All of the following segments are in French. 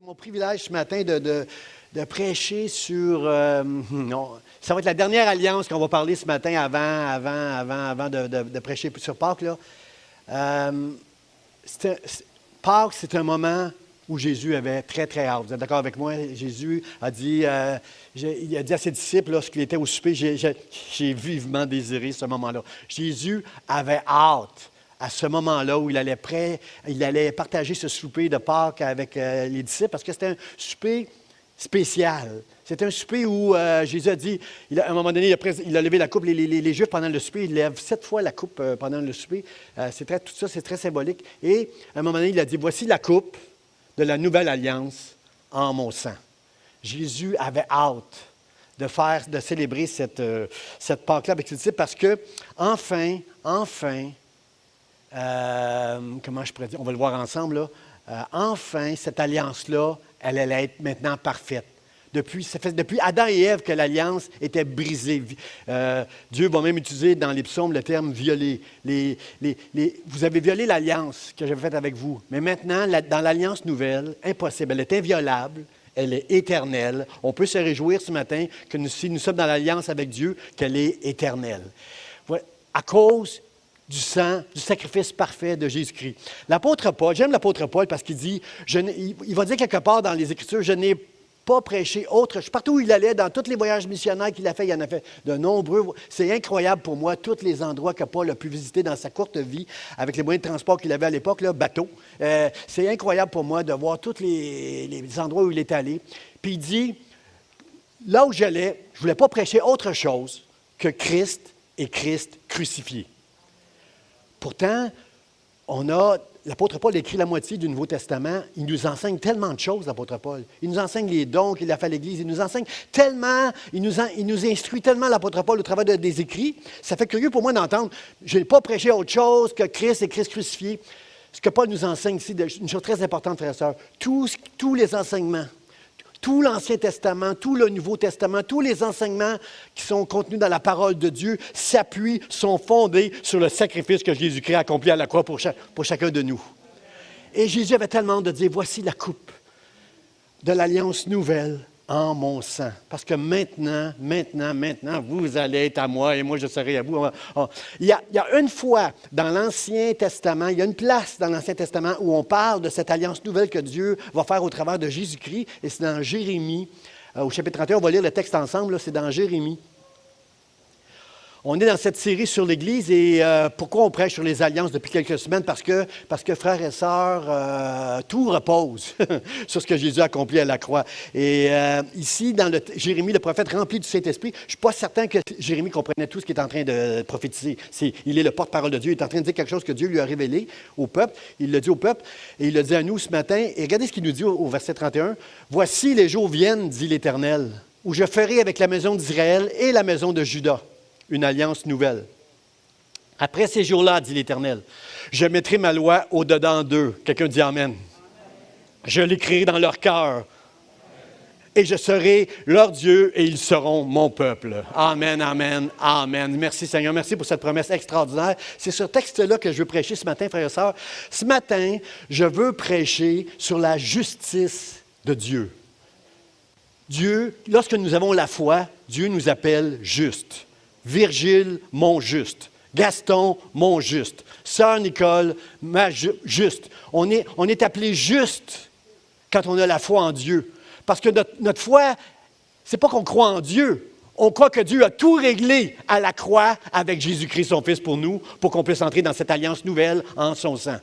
Mon privilège ce matin de prêcher sur... ça va être la dernière alliance qu'on va parler ce matin avant de prêcher sur Pâques. Là. Pâques, c'est un moment où Jésus avait très, très hâte. Vous êtes d'accord avec moi? Jésus a dit, il a dit à ses disciples, lorsqu'il était au souper, j'ai vivement désiré ce moment-là. Jésus avait hâte à ce moment-là où il allait partager ce souper de Pâques avec les disciples, parce que c'était un souper spécial. C'était un souper où Jésus a dit, à un moment donné, il a levé la coupe. Les Juifs, pendant le souper, ils lèvent 7 fois la coupe pendant le souper. Tout ça, c'est très symbolique. Et à un moment donné, il a dit, voici la coupe de la nouvelle alliance en mon sang. Jésus avait hâte de célébrer cette Pâque-là avec ses disciples, parce que, enfin, comment je pourrais dire, on va le voir ensemble, là. Enfin, cette alliance-là, elle allait être maintenant parfaite. Depuis Adam et Ève que l'alliance était brisée. Dieu va même utiliser dans les psaumes le terme « violer ». Vous avez violé l'alliance que j'avais faite avec vous. Mais maintenant, dans l'alliance nouvelle, impossible. Elle est inviolable, elle est éternelle. On peut se réjouir ce matin que si nous sommes dans l'alliance avec Dieu, qu'elle est éternelle. À cause du sang, du sacrifice parfait de Jésus-Christ. L'apôtre Paul, j'aime l'apôtre Paul parce qu'il dit, il va dire quelque part dans les Écritures, je n'ai pas prêché autre chose. Partout où il allait, dans tous les voyages missionnaires qu'il a fait, il en a fait de nombreux. C'est incroyable pour moi, tous les endroits que Paul a pu visiter dans sa courte vie, avec les moyens de transport qu'il avait à l'époque, là, bateau. C'est incroyable pour moi de voir tous les endroits où il est allé. Puis il dit, là où j'allais, je ne voulais pas prêcher autre chose que Christ et Christ crucifié. Pourtant, l'apôtre Paul écrit la moitié du Nouveau Testament. Il nous enseigne tellement de choses, l'apôtre Paul. Il nous enseigne les dons qu'il a fait à l'Église. Il nous enseigne tellement, il nous instruit tellement, l'apôtre Paul, au travers des écrits. Ça fait curieux pour moi d'entendre, je n'ai pas prêché autre chose que Christ et Christ crucifié. Ce que Paul nous enseigne ici, une chose très importante, frères et sœurs, tous les enseignements, tout l'Ancien Testament, tout le Nouveau Testament, tous les enseignements qui sont contenus dans la parole de Dieu sont fondés sur le sacrifice que Jésus-Christ a accompli à la croix pour chacun de nous. Et Jésus avait tellement hâte de dire, voici la coupe de l'alliance nouvelle en mon sang. Parce que maintenant, vous allez être à moi et moi je serai à vous. Il y a une fois dans l'Ancien Testament, il y a une place dans l'Ancien Testament où on parle de cette alliance nouvelle que Dieu va faire au travers de Jésus-Christ. Et c'est dans Jérémie, au chapitre 31, on va lire le texte ensemble, là, c'est dans Jérémie. On est dans cette série sur l'Église et pourquoi on prêche sur les alliances depuis quelques semaines? Parce que frères et sœurs, tout repose sur ce que Jésus a accompli à la croix. Et ici, dans Jérémie, le prophète rempli du Saint-Esprit, je ne suis pas certain que Jérémie comprenait tout ce qu'il est en train de prophétiser. Il est le porte-parole de Dieu, il est en train de dire quelque chose que Dieu lui a révélé au peuple. Il le dit au peuple et il le dit à nous ce matin. Et regardez ce qu'il nous dit au verset 31. « Voici les jours viennent, dit l'Éternel, où je ferai avec la maison d'Israël et la maison de Juda une alliance nouvelle. Après ces jours-là, dit l'Éternel, je mettrai ma loi au-dedans d'eux. » Quelqu'un dit Amen. Je l'écrirai dans leur cœur. Et je serai leur Dieu et ils seront mon peuple. Amen, amen, amen. Merci Seigneur, merci pour cette promesse extraordinaire. C'est ce texte-là que je veux prêcher ce matin, frères et sœurs. Ce matin, je veux prêcher sur la justice de Dieu. Dieu, lorsque nous avons la foi, Dieu nous appelle justes. Virgile, mon juste. Gaston, mon juste. Sœur Nicole, ma juste. On est appelé juste quand on a la foi en Dieu. Parce que notre foi, c'est pas qu'on croit en Dieu. On croit que Dieu a tout réglé à la croix avec Jésus-Christ, son Fils, pour nous, pour qu'on puisse entrer dans cette alliance nouvelle en son sang.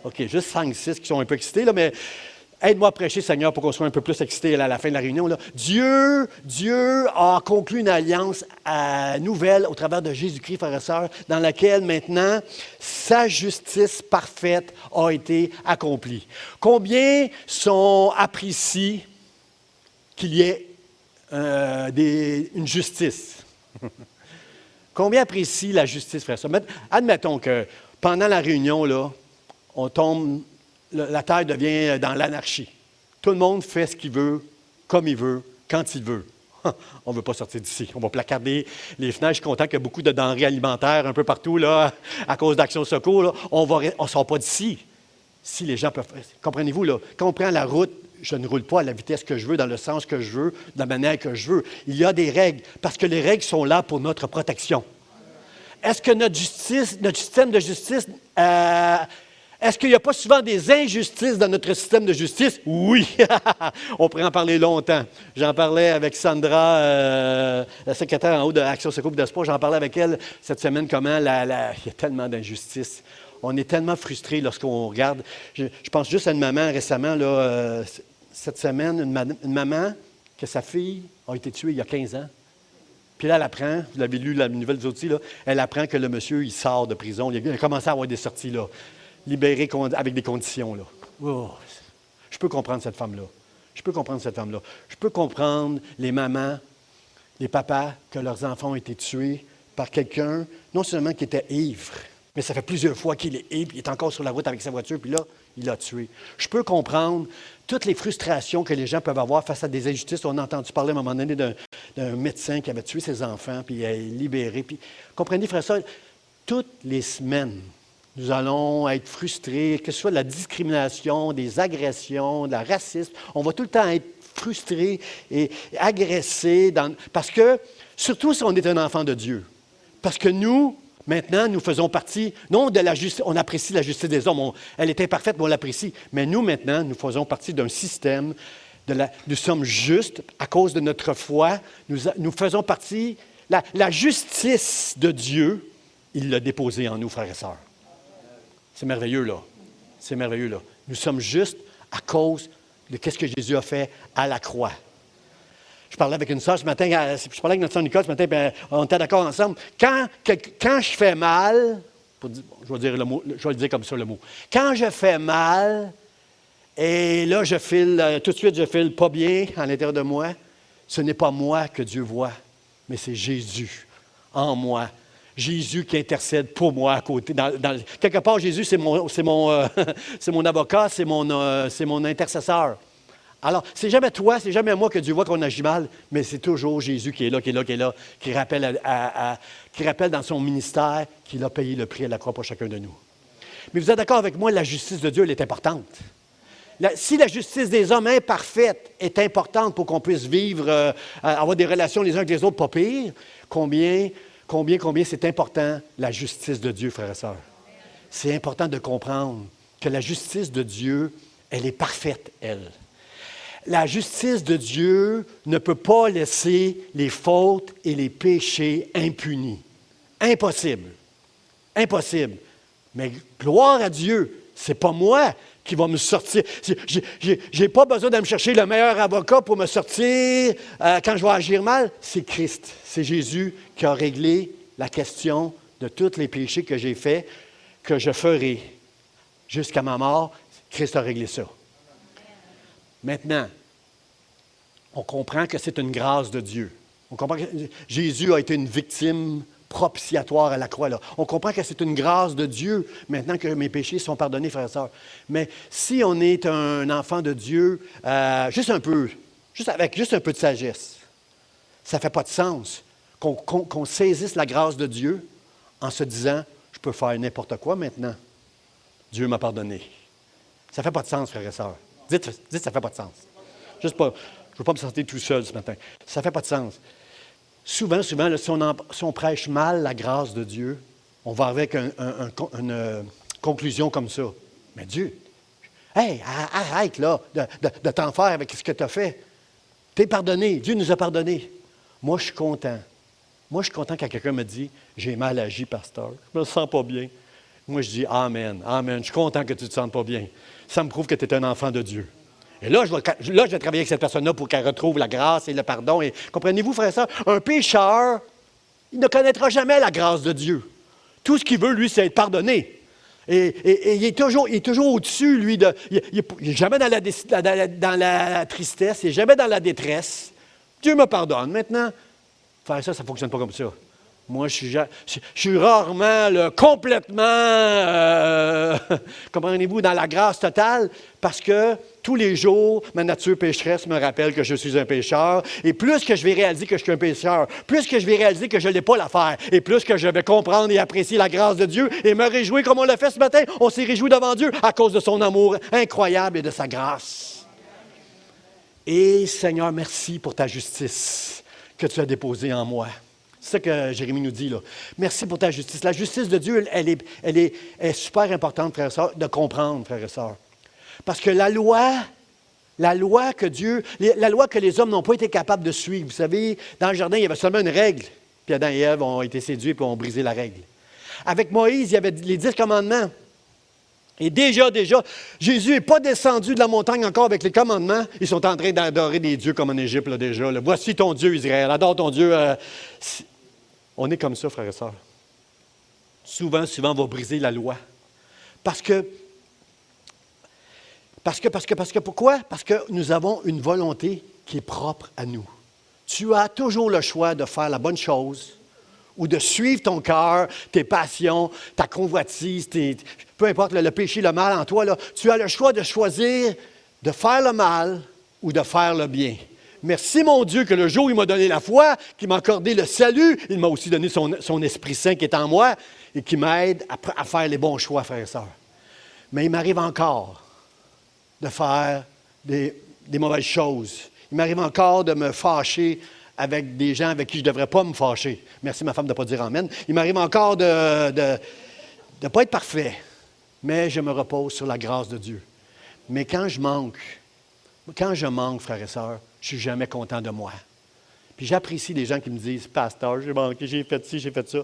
OK, juste 5-6 qui sont un peu excités, là, mais aide-moi à prêcher, Seigneur, pour qu'on soit un peu plus excités à la fin de la réunion. Là. Dieu a conclu une alliance nouvelle au travers de Jésus-Christ, frères et sœurs, dans laquelle maintenant, sa justice parfaite a été accomplie. Combien apprécient qu'il y ait une justice? Combien apprécient la justice, frères et sœurs? Admettons que pendant la réunion, là, on tombe... La terre devient dans l'anarchie. Tout le monde fait ce qu'il veut, comme il veut, quand il veut. On ne veut pas sortir d'ici. On va placarder les fenêtres. Je suis content qu'il y a beaucoup de denrées alimentaires un peu partout, là, à cause d'Action Secours. Là. On ne sort pas d'ici. Si les gens peuvent... Comprenez-vous, là, quand on prend la route je ne roule pas à la vitesse que je veux, dans le sens que je veux, de la manière que je veux. Il y a des règles, parce que les règles sont là pour notre protection. Est-ce que notre système de justice, est-ce qu'il n'y a pas souvent des injustices dans notre système de justice? Oui! On pourrait en parler longtemps. J'en parlais avec Sandra, la secrétaire en haut de Action Secours et d'Espoir. J'en parlais avec elle cette semaine, comment il y a tellement d'injustices. On est tellement frustrés lorsqu'on regarde. Je pense juste à une maman récemment, là, cette semaine, une maman que sa fille a été tuée il y a 15 ans. Puis là, elle apprend, vous l'avez lu la nouvelle des outils, là, elle apprend que le monsieur, il sort de prison. Il a commencé à avoir des sorties, là, libéré avec des conditions. Là. Oh, je peux comprendre cette femme-là. Je peux comprendre les mamans, les papas, que leurs enfants ont été tués par quelqu'un, non seulement qui était ivre, mais ça fait plusieurs fois qu'il est ivre, il est encore sur la route avec sa voiture, puis là, il l'a tué. Je peux comprendre toutes les frustrations que les gens peuvent avoir face à des injustices. On a entendu parler à un moment donné d'un médecin qui avait tué ses enfants, puis il a libéré. Puis, comprenez, frère, ça, toutes les semaines, nous allons être frustrés, que ce soit de la discrimination, des agressions, de la racisme. On va tout le temps être frustrés et agressés, parce que, surtout si on est un enfant de Dieu. Parce que nous, maintenant, nous faisons partie, non de la justice, on apprécie la justice des hommes, elle est imparfaite, mais on l'apprécie. Mais nous, maintenant, nous faisons partie d'un système, nous sommes justes à cause de notre foi, nous faisons partie, la justice de Dieu, il l'a déposée en nous, frères et sœurs. C'est merveilleux, là. C'est merveilleux, là. Nous sommes justes à cause de ce que Jésus a fait à la croix. Je parlais avec une sœur ce matin, je parlais avec notre sœur Nicole ce matin, puis on était d'accord ensemble. Quand je fais mal, je vais le dire comme ça le mot. Quand je fais mal, et là tout de suite je file pas bien à l'intérieur de moi, ce n'est pas moi que Dieu voit, mais c'est Jésus en moi. Jésus qui intercède pour moi à côté. Quelque part, Jésus, c'est mon avocat, c'est mon intercesseur. Alors, c'est jamais toi, c'est jamais moi que Dieu voit qu'on agit mal, mais c'est toujours Jésus qui est là, qui rappelle dans son ministère qu'il a payé le prix à la croix pour chacun de nous. Mais vous êtes d'accord avec moi, la justice de Dieu, elle est importante. Si la justice des hommes imparfaite est importante pour qu'on puisse vivre, avoir des relations les uns avec les autres pas pire, combien c'est important la justice de Dieu, frères et sœurs. C'est important de comprendre que la justice de Dieu, elle est parfaite, elle. La justice de Dieu ne peut pas laisser les fautes et les péchés impunis. Impossible. Impossible. Mais gloire à Dieu, c'est pas moi qui va me sortir. Je n'ai pas besoin de me chercher le meilleur avocat pour me sortir quand je vais agir mal. C'est Christ, c'est Jésus qui a réglé la question de tous les péchés que j'ai faits, que je ferai jusqu'à ma mort. Christ a réglé ça. Maintenant, on comprend que c'est une grâce de Dieu. On comprend que Jésus a été une victime propitiatoire à la croix. Là. On comprend que c'est une grâce de Dieu maintenant que mes péchés sont pardonnés, frères et sœurs. Mais si on est un enfant de Dieu, avec juste un peu de sagesse, ça ne fait pas de sens qu'on saisisse la grâce de Dieu en se disant « Je peux faire n'importe quoi maintenant. Dieu m'a pardonné. » Ça ne fait pas de sens, frères et sœurs. Dites ça ne fait pas de sens. Je ne veux pas me sentir tout seul ce matin. Ça ne fait pas de sens. Souvent, là, si on prêche mal la grâce de Dieu, on va avec une conclusion comme ça. Mais Dieu, hey, arrête là de t'en faire avec ce que tu as fait. Tu es pardonné. Dieu nous a pardonnés. Moi, je suis content. Moi, je suis content quand quelqu'un me dit « J'ai mal agi, pasteur. Je ne me sens pas bien. » Moi, je dis « Amen, amen. Je suis content que tu ne te sentes pas bien. Ça me prouve que tu es un enfant de Dieu. » Et là, je vais travailler avec cette personne-là pour qu'elle retrouve la grâce et le pardon. Et comprenez-vous, frère et sœur, un pécheur, il ne connaîtra jamais la grâce de Dieu. Tout ce qu'il veut, lui, c'est être pardonné. Et il est toujours au-dessus, lui. Il n'est jamais dans la tristesse, il n'est jamais dans la détresse. Dieu me pardonne. Maintenant, faire ça ne fonctionne pas comme ça. Moi, je suis rarement, complètement, comprenez-vous, dans la grâce totale, parce que tous les jours, ma nature pécheresse me rappelle que je suis un pécheur. Et plus que je vais réaliser que je suis un pécheur, plus que je vais réaliser que je n'ai pas l'affaire, et plus que je vais comprendre et apprécier la grâce de Dieu et me réjouir comme on l'a fait ce matin. On s'est réjoui devant Dieu à cause de son amour incroyable et de sa grâce. Et Seigneur, merci pour ta justice que tu as déposée en moi. C'est ça que Jérémie nous dit là. Merci pour ta justice. La justice de Dieu, elle est super importante, frères et sœurs, de comprendre, frères et sœurs. Parce que la loi que les hommes n'ont pas été capables de suivre. Vous savez, dans le jardin, il y avait seulement une règle. Puis Adam et Ève ont été séduits et ont brisé la règle. Avec Moïse, il y avait les 10 commandements. Et déjà, Jésus n'est pas descendu de la montagne encore avec les commandements. Ils sont en train d'adorer des dieux comme en Égypte, là, déjà. Là. Voici ton Dieu, Israël. Adore ton Dieu. On est comme ça, frères et sœurs. Souvent, on va briser la loi. Pourquoi? Parce que nous avons une volonté qui est propre à nous. Tu as toujours le choix de faire la bonne chose ou de suivre ton cœur, tes passions, ta convoitise, peu importe le péché, le mal en toi. Là, tu as le choix de choisir de faire le mal ou de faire le bien. Merci mon Dieu que le jour où il m'a donné la foi, qu'il m'a accordé le salut, il m'a aussi donné son Esprit Saint qui est en moi et qui m'aide à faire les bons choix, frères et sœurs. Mais il m'arrive encore de faire des mauvaises choses. Il m'arrive encore de me fâcher avec des gens avec qui je ne devrais pas me fâcher. Merci ma femme de ne pas dire amen. Il m'arrive encore de ne pas être parfait, mais je me repose sur la grâce de Dieu. Mais quand je manque, frères et sœurs, je ne suis jamais content de moi. Puis j'apprécie les gens qui me disent, « Pasteur, j'ai manqué, j'ai fait ci, j'ai fait ça. »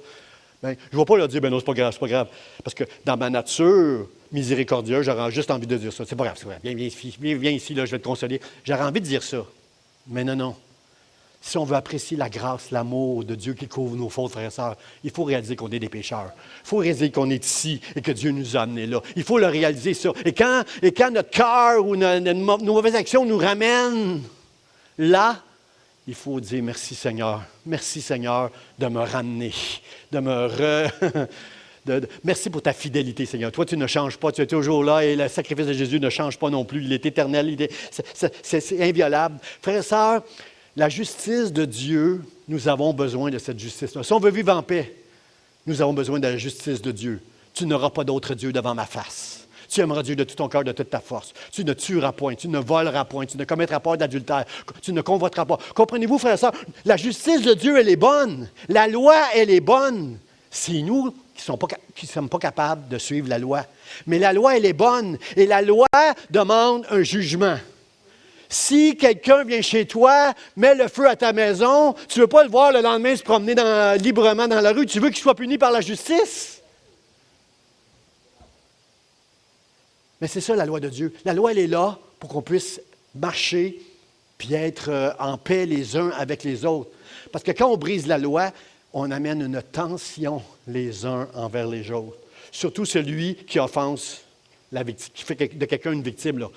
Bien, je ne vais pas leur dire, « Ben non, c'est pas grave. » Parce que dans ma nature miséricordieuse, j'aurais juste envie de dire ça. C'est pas grave, c'est vrai. Viens ici, là, je vais te consoler. J'aurais envie de dire ça. Mais non. Si on veut apprécier la grâce, l'amour de Dieu qui couvre nos fautes, frères et sœurs, il faut réaliser qu'on est des pécheurs. Il faut réaliser qu'on est ici et que Dieu nous a amenés là. Il faut le réaliser ça. Et quand notre cœur ou nos mauvaises actions nous ramènent là, il faut dire merci Seigneur de me ramener, merci pour ta fidélité, Seigneur. Toi, tu ne changes pas, tu es toujours là et le sacrifice de Jésus ne change pas non plus. Il est éternel, c'est inviolable. Frères et sœurs, la justice de Dieu, nous avons besoin de cette justice-là. Si on veut vivre en paix, nous avons besoin de la justice de Dieu. Tu n'auras pas d'autre Dieu devant ma face. Tu aimeras Dieu de tout ton cœur, de toute ta force. Tu ne tueras point, tu ne voleras point, tu ne commettras pas d'adultère, tu ne convoiteras pas. Comprenez-vous, frères et sœurs, la justice de Dieu, elle est bonne. La loi, elle est bonne. C'est nous qui ne sommes pas capables de suivre la loi. Mais la loi, elle est bonne. Et la loi demande un jugement. Si quelqu'un vient chez toi, met le feu à ta maison, tu ne veux pas le voir le lendemain se promener librement dans la rue, tu veux qu'il soit puni par la justice. Mais c'est ça la loi de Dieu. La loi, elle est là pour qu'on puisse marcher puis être en paix les uns avec les autres. Parce que quand on brise la loi, on amène une tension les uns envers les autres. Surtout celui qui offense la victime, qui fait de quelqu'un une victime, là.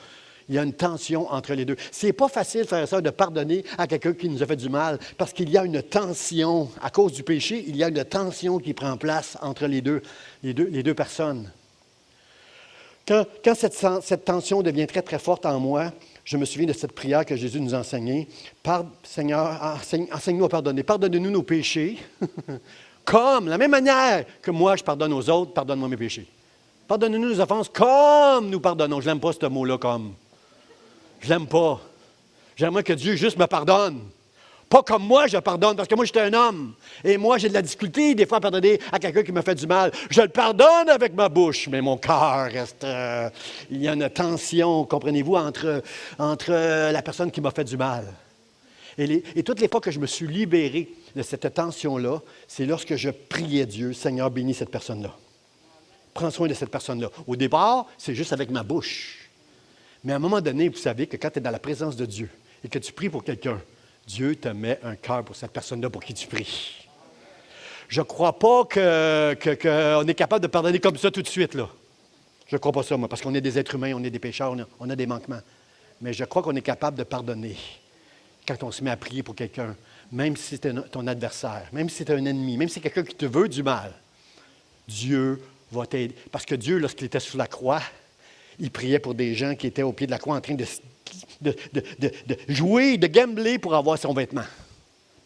Il y a une tension entre les deux. Ce n'est pas facile, frères et sœurs, de pardonner à quelqu'un qui nous a fait du mal, parce qu'il y a une tension, à cause du péché, il y a une tension qui prend place entre les deux personnes. Quand cette tension devient très, très forte en moi, je me souviens de cette prière que Jésus nous a enseignée. Seigneur, enseigne-nous à pardonner. Pardonne-nous nos péchés, comme, de la même manière que moi je pardonne aux autres, pardonne-moi mes péchés. Pardonne-nous nos offenses comme nous pardonnons. Je n'aime pas ce mot-là, comme. Je l'aime pas. J'aimerais que Dieu juste me pardonne. Pas comme moi, je pardonne, parce que moi, j'étais un homme. Et moi, j'ai de la difficulté, des fois, à pardonner à quelqu'un qui me fait du mal. Je le pardonne avec ma bouche, mais mon cœur reste... il y a une tension, comprenez-vous, entre la personne qui m'a fait du mal. Et toutes les fois que je me suis libéré de cette tension-là, c'est lorsque je priais Dieu, Seigneur, bénis cette personne-là. Prends soin de cette personne-là. Au départ, c'est juste avec ma bouche. Mais à un moment donné, vous savez que quand tu es dans la présence de Dieu et que tu pries pour quelqu'un, Dieu te met un cœur pour cette personne-là pour qui tu pries. Je ne crois pas qu'on est capable de pardonner comme ça tout de suite, là. Je ne crois pas ça, moi, parce qu'on est des êtres humains, on est des pécheurs, on a des manquements. Mais je crois qu'on est capable de pardonner quand on se met à prier pour quelqu'un, même si c'est ton adversaire, même si c'est un ennemi, même si c'est quelqu'un qui te veut du mal. Dieu va t'aider. Parce que Dieu, lorsqu'il était sur la croix, il priait pour des gens qui étaient au pied de la croix en train de jouer, de gambler pour avoir son vêtement.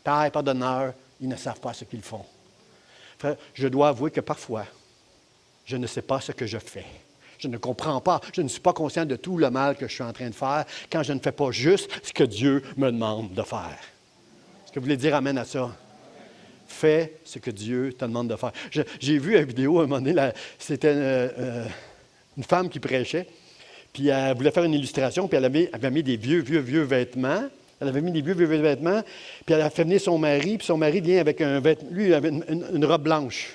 Père, pardonneur, ils ne savent pas ce qu'ils font. Frère, je dois avouer que parfois, je ne sais pas ce que je fais. Je ne comprends pas. Je ne suis pas conscient de tout le mal que je suis en train de faire quand je ne fais pas juste ce que Dieu me demande de faire. Est-ce que vous voulez dire amen à ça? Fais ce que Dieu te demande de faire. J'ai vu une vidéo à un moment donné, c'était une femme qui prêchait, puis elle voulait faire une illustration, puis elle avait mis des vieux vêtements. Elle avait mis des vieux vêtements, puis elle a fait venir son mari, puis son mari vient avec un vêtement. Lui, il avait une robe blanche.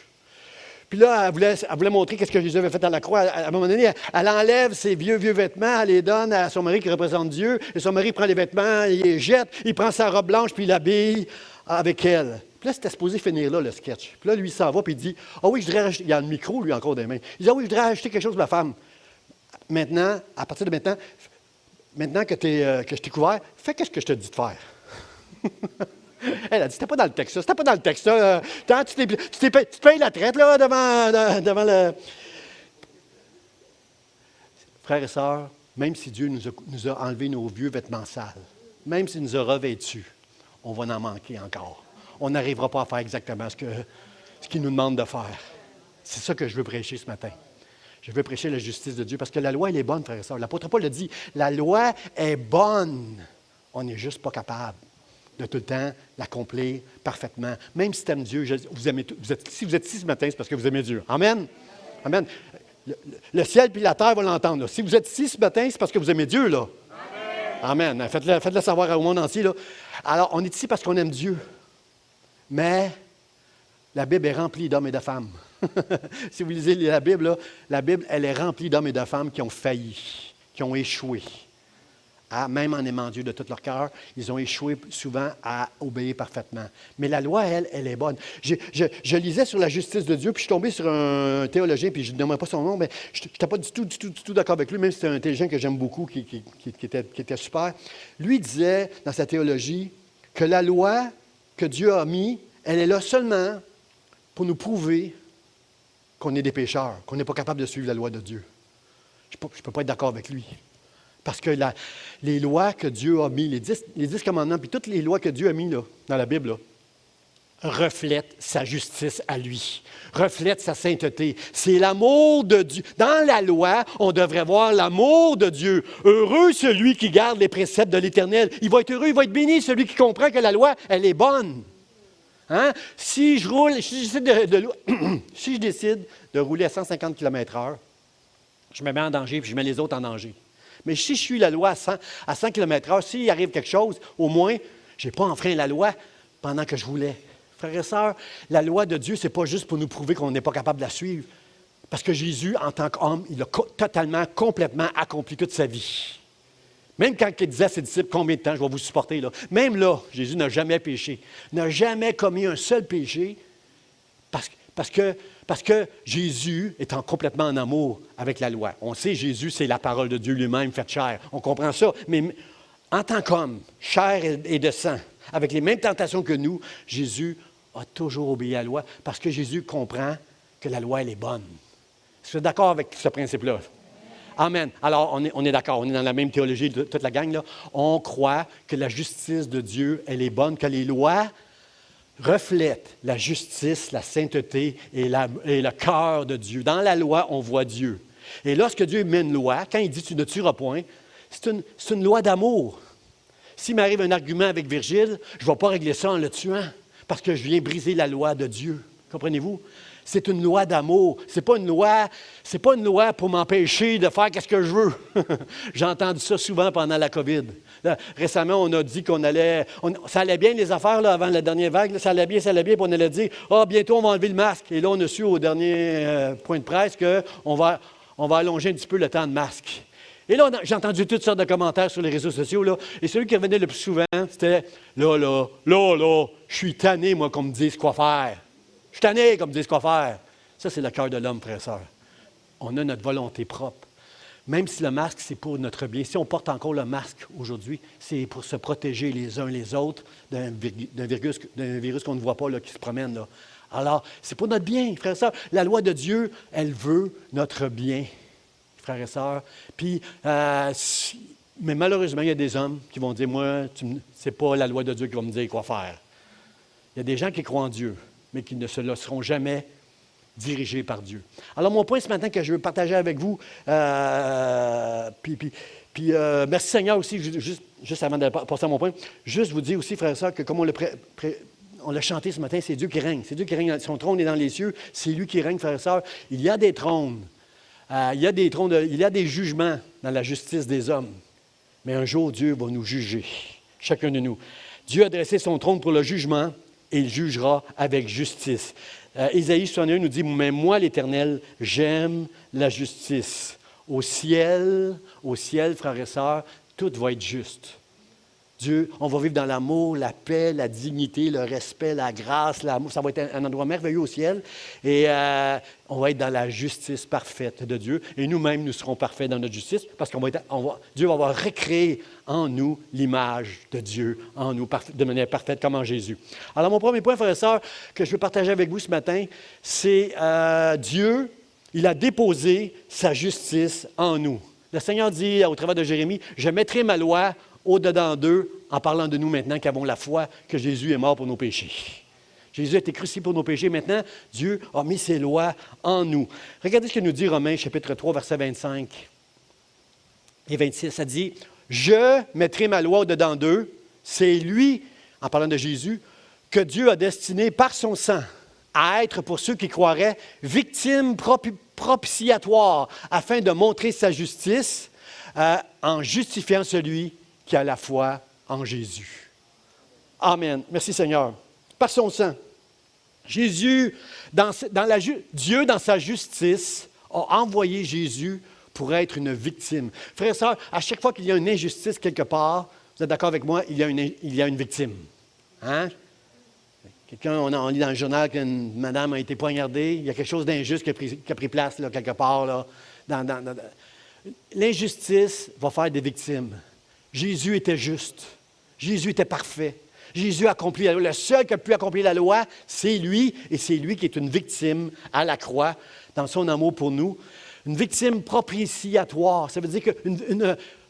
Puis là, elle voulait montrer ce que Jésus avait fait à la croix. À un moment donné, elle enlève ses vieux vêtements, elle les donne à son mari qui représente Dieu. Et son mari prend les vêtements, il les jette, il prend sa robe blanche, puis il l'habille avec elle. Puis là, c'était supposé finir là, le sketch. Puis là, lui, il s'en va, puis il dit, « Ah oui, je voudrais rajouter... » Il y a le micro, lui, encore des mains. Il dit, « Ah oui, je voudrais rajouter quelque chose pour la femme. Maintenant, à partir de maintenant que je t'ai couvert, fais ce que je te dis de faire. » Elle a dit, c'était pas dans le texte, ça. C'était pas dans le texte, ça. Tu te payes la traite, là, devant le... Frères et sœurs, même si Dieu nous a enlevé nos vieux vêtements sales, même s'il nous a revêtus, on va en manquer encore. On n'arrivera pas à faire exactement ce qu'il nous demande de faire. C'est ça que je veux prêcher ce matin. Je veux prêcher la justice de Dieu, parce que la loi, elle est bonne, frères et sœurs. L'apôtre Paul le dit, la loi est bonne. On n'est juste pas capable de tout le temps l'accomplir parfaitement. Même si tu aimes Dieu, si vous êtes ici ce matin, c'est parce que vous aimez Dieu. Amen? Amen. Le ciel et la terre vont l'entendre. Là. Si vous êtes ici ce matin, c'est parce que vous aimez Dieu. Là. Amen. Amen. Faites-le savoir au monde entier. Là. Alors, on est ici parce qu'on aime Dieu. Mais la Bible est remplie d'hommes et de femmes. Si vous lisez la Bible, elle est remplie d'hommes et de femmes qui ont failli, qui ont échoué. Même en aimant Dieu de tout leur cœur, ils ont échoué souvent à obéir parfaitement. Mais la loi, elle est bonne. Je lisais sur la justice de Dieu, puis je suis tombé sur un théologien, puis je ne nommerai pas son nom, mais je n'étais pas du tout d'accord avec lui, même si c'est un théologien que j'aime beaucoup, qui était super. Lui disait, dans sa théologie, que la loi que Dieu a mise, elle est là seulement pour nous prouver qu'on est des pécheurs, qu'on n'est pas capable de suivre la loi de Dieu. Je ne peux pas être d'accord avec lui. Parce que les lois que Dieu a mises, les 10 commandements, puis toutes les lois que Dieu a mises là, dans la Bible, là, reflètent sa justice à lui, reflètent sa sainteté. C'est l'amour de Dieu. Dans la loi, on devrait voir l'amour de Dieu. Heureux celui qui garde les préceptes de l'Éternel. Il va être heureux, il va être béni, celui qui comprend que la loi, elle est bonne. Hein? Si je décide de rouler à 150 km/h, je me mets en danger, puis je mets les autres en danger. Mais si je suis la loi à 100 km/h, s'il arrive quelque chose, au moins, je n'ai pas enfreint la loi pendant que je roulais. Frères et sœurs, la loi de Dieu, ce n'est pas juste pour nous prouver qu'on n'est pas capable de la suivre. Parce que Jésus, en tant qu'homme, il a totalement, complètement accompli toute sa vie. Même quand il disait à ses disciples, combien de temps je vais vous supporter, là? Même là, Jésus n'a jamais péché, n'a jamais commis un seul péché, parce que Jésus est complètement en amour avec la loi. On sait, Jésus, c'est la parole de Dieu lui-même faite chair. On comprend ça. Mais en tant qu'homme, chair et de sang, avec les mêmes tentations que nous, Jésus a toujours obéi à la loi parce que Jésus comprend que la loi, elle est bonne. Est-ce que vous êtes d'accord avec ce principe-là? Amen. Alors, on est d'accord, on est dans la même théologie de toute la gang, là. On croit que la justice de Dieu, elle est bonne, que les lois reflètent la justice, la sainteté et le cœur de Dieu. Dans la loi, on voit Dieu. Et lorsque Dieu met une loi, quand il dit « tu ne tueras point », c'est une loi d'amour. S'il m'arrive un argument avec Virgile, je ne vais pas régler ça en le tuant, parce que je viens briser la loi de Dieu. Comprenez-vous? C'est une loi d'amour. C'est pas une loi pour m'empêcher de faire ce que je veux. J'ai entendu ça souvent pendant la COVID. Là, récemment, on a dit ça allait bien les affaires là, avant la dernière vague. Là, ça allait bien, puis on allait dire bientôt on va enlever le masque. Et là, on a su au dernier point de presse qu'on va allonger un petit peu le temps de masque. Et là, j'ai entendu toutes sortes de commentaires sur les réseaux sociaux. Là, et celui qui revenait le plus souvent, c'était là, je suis tanné, moi, qu'on me dise quoi faire. Je suis tanné, comme me disent quoi faire. Ça, c'est le cœur de l'homme, frère et sœur. On a notre volonté propre. Même si le masque, c'est pour notre bien. Si on porte encore le masque aujourd'hui, c'est pour se protéger les uns les autres d'un virus qu'on ne voit pas, là, qui se promène. Là. Alors, c'est pour notre bien, frère et sœur. La loi de Dieu, elle veut notre bien, frères et sœurs. Puis, mais malheureusement, il y a des hommes qui vont dire, moi, c'est pas la loi de Dieu qui va me dire quoi faire. Il y a des gens qui croient en Dieu, mais qui ne se laisseront jamais dirigés par Dieu. Alors, mon point ce matin que je veux partager avec vous, merci Seigneur aussi, juste avant de passer à mon point, juste vous dire aussi, frères et sœurs, que comme on l'a chanté ce matin, c'est Dieu qui règne. C'est Dieu qui règne. Son trône est dans les cieux. C'est lui qui règne, frères et sœurs. Il y a des trônes. Il y a des jugements dans la justice des hommes. Mais un jour, Dieu va nous juger, chacun de nous. Dieu a dressé son trône pour le jugement et il jugera avec justice. Ésaïe 61 nous dit, « Mais moi, l'Éternel, j'aime la justice. » Au ciel, frères et sœurs, tout va être juste. Dieu, on va vivre dans l'amour, la paix, la dignité, le respect, la grâce, l'amour. Ça va être un endroit merveilleux au ciel. Et on va être dans la justice parfaite de Dieu. Et nous-mêmes, nous serons parfaits dans notre justice parce Dieu va avoir recréé en nous l'image de Dieu, en nous, de manière parfaite, comme en Jésus. Alors, mon premier point, frères et sœurs, que je veux partager avec vous ce matin, c'est Dieu, il a déposé sa justice en nous. Le Seigneur dit au travers de Jérémie, « Je mettrai ma loi au-dedans d'eux, en parlant de nous maintenant qui avons la foi que Jésus est mort pour nos péchés. » Jésus a été crucifié pour nos péchés. Maintenant, Dieu a mis ses lois en nous. Regardez ce que nous dit Romains, chapitre 3, versets 25 et 26. Ça dit, « Je mettrai ma loi au-dedans d'eux. » C'est lui, en parlant de Jésus, que Dieu a destiné par son sang à être, pour ceux qui croiraient, victime propitiatoire, afin de montrer sa justice en justifiant celui qui a la foi en Jésus. Amen. Merci Seigneur. Par son sang, Jésus, Dieu, dans sa justice, a envoyé Jésus pour être une victime. Frères et sœurs, à chaque fois qu'il y a une injustice quelque part, vous êtes d'accord avec moi, il y a une victime. Hein? On lit dans le journal qu'une madame a été poignardée. Il y a quelque chose d'injuste qui a pris place là, quelque part. Là, L'injustice va faire des victimes. Jésus était juste. Jésus était parfait. Jésus a accompli la loi. Le seul qui a pu accomplir la loi, c'est lui. Et c'est lui qui est une victime à la croix dans son amour pour nous. Une victime propitiatoire. Ça veut dire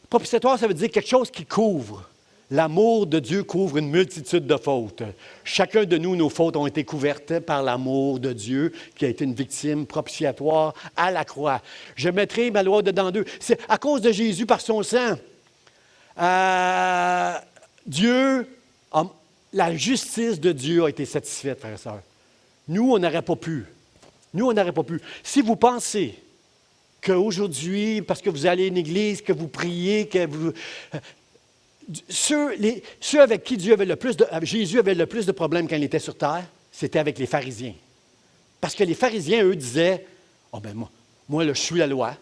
propitiatoire, ça veut dire quelque chose qui couvre. L'amour de Dieu couvre une multitude de fautes. Chacun de nous, nos fautes ont été couvertes par l'amour de Dieu qui a été une victime propitiatoire à la croix. Je mettrai ma loi dedans d'eux. C'est à cause de Jésus, par son sang. La justice de Dieu a été satisfaite, frères et sœurs. Nous, on n'aurait pas pu. Si vous pensez qu'aujourd'hui, parce que vous allez à une église, que vous priez, que vous... Ceux avec qui Jésus avait le plus de problèmes quand il était sur terre, c'était avec les pharisiens. Parce que les pharisiens, eux, disaient, « Ah ben moi, là, je suis la loi.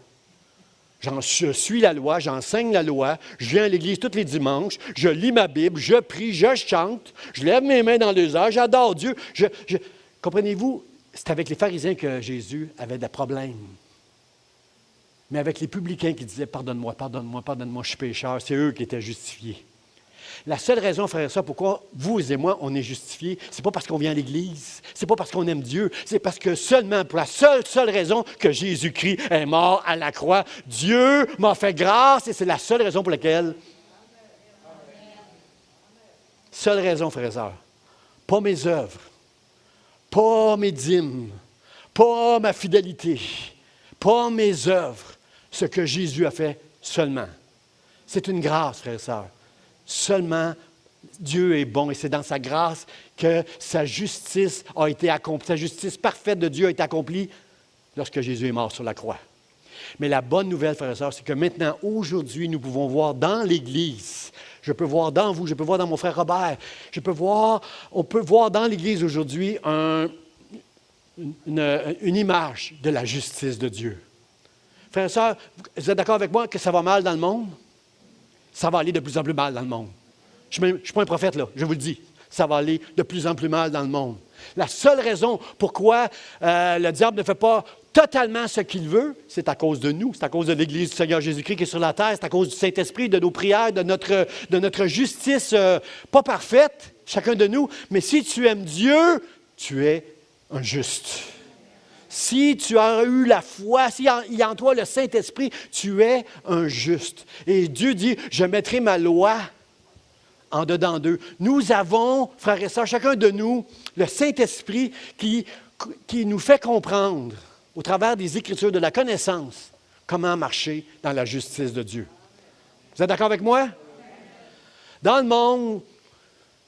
Je suis la loi, j'enseigne la loi, je viens à l'église tous les dimanches, je lis ma Bible, je prie, je chante, je lève mes mains dans les airs, j'adore Dieu. » Comprenez-vous, c'est avec les pharisiens que Jésus avait des problèmes. Mais avec les publicains qui disaient « Pardonne-moi, pardonne-moi, pardonne-moi, je suis pécheur », c'est eux qui étaient justifiés. La seule raison, frères et sœurs, pourquoi vous et moi, on est justifiés, c'est pas parce qu'on vient à l'Église, c'est pas parce qu'on aime Dieu, c'est parce que seulement, pour la seule raison que Jésus-Christ est mort à la croix, Dieu m'a fait grâce et c'est la seule raison pour laquelle... Seule raison, frères et sœurs. Pas mes œuvres, pas mes dîmes, pas ma fidélité, pas mes œuvres, ce que Jésus a fait seulement. C'est une grâce, frères et sœurs. Seulement, Dieu est bon et c'est dans sa grâce que sa justice a été accomplie. Sa justice parfaite de Dieu a été accomplie lorsque Jésus est mort sur la croix. Mais la bonne nouvelle, frères et sœurs, c'est que maintenant, aujourd'hui, nous pouvons voir dans l'Église, je peux voir dans vous, je peux voir dans mon frère Robert, on peut voir dans l'Église aujourd'hui une image de la justice de Dieu. Frères et sœurs, vous êtes d'accord avec moi que ça va mal dans le monde? Ça va aller de plus en plus mal dans le monde. Je ne suis pas un prophète, là, je vous le dis. Ça va aller de plus en plus mal dans le monde. La seule raison pourquoi le diable ne fait pas totalement ce qu'il veut, c'est à cause de nous, c'est à cause de l'Église du Seigneur Jésus-Christ qui est sur la terre, c'est à cause du Saint-Esprit, de nos prières, de notre justice pas parfaite, chacun de nous. Mais si tu aimes Dieu, tu es un juste. Si tu as eu la foi, s'il y a en toi le Saint-Esprit, tu es un juste. Et Dieu dit, je mettrai ma loi en dedans d'eux. Nous avons, frères et sœurs, chacun de nous, le Saint-Esprit qui qui nous fait comprendre, au travers des Écritures, de la connaissance, comment marcher dans la justice de Dieu. Vous êtes d'accord avec moi? Dans le monde,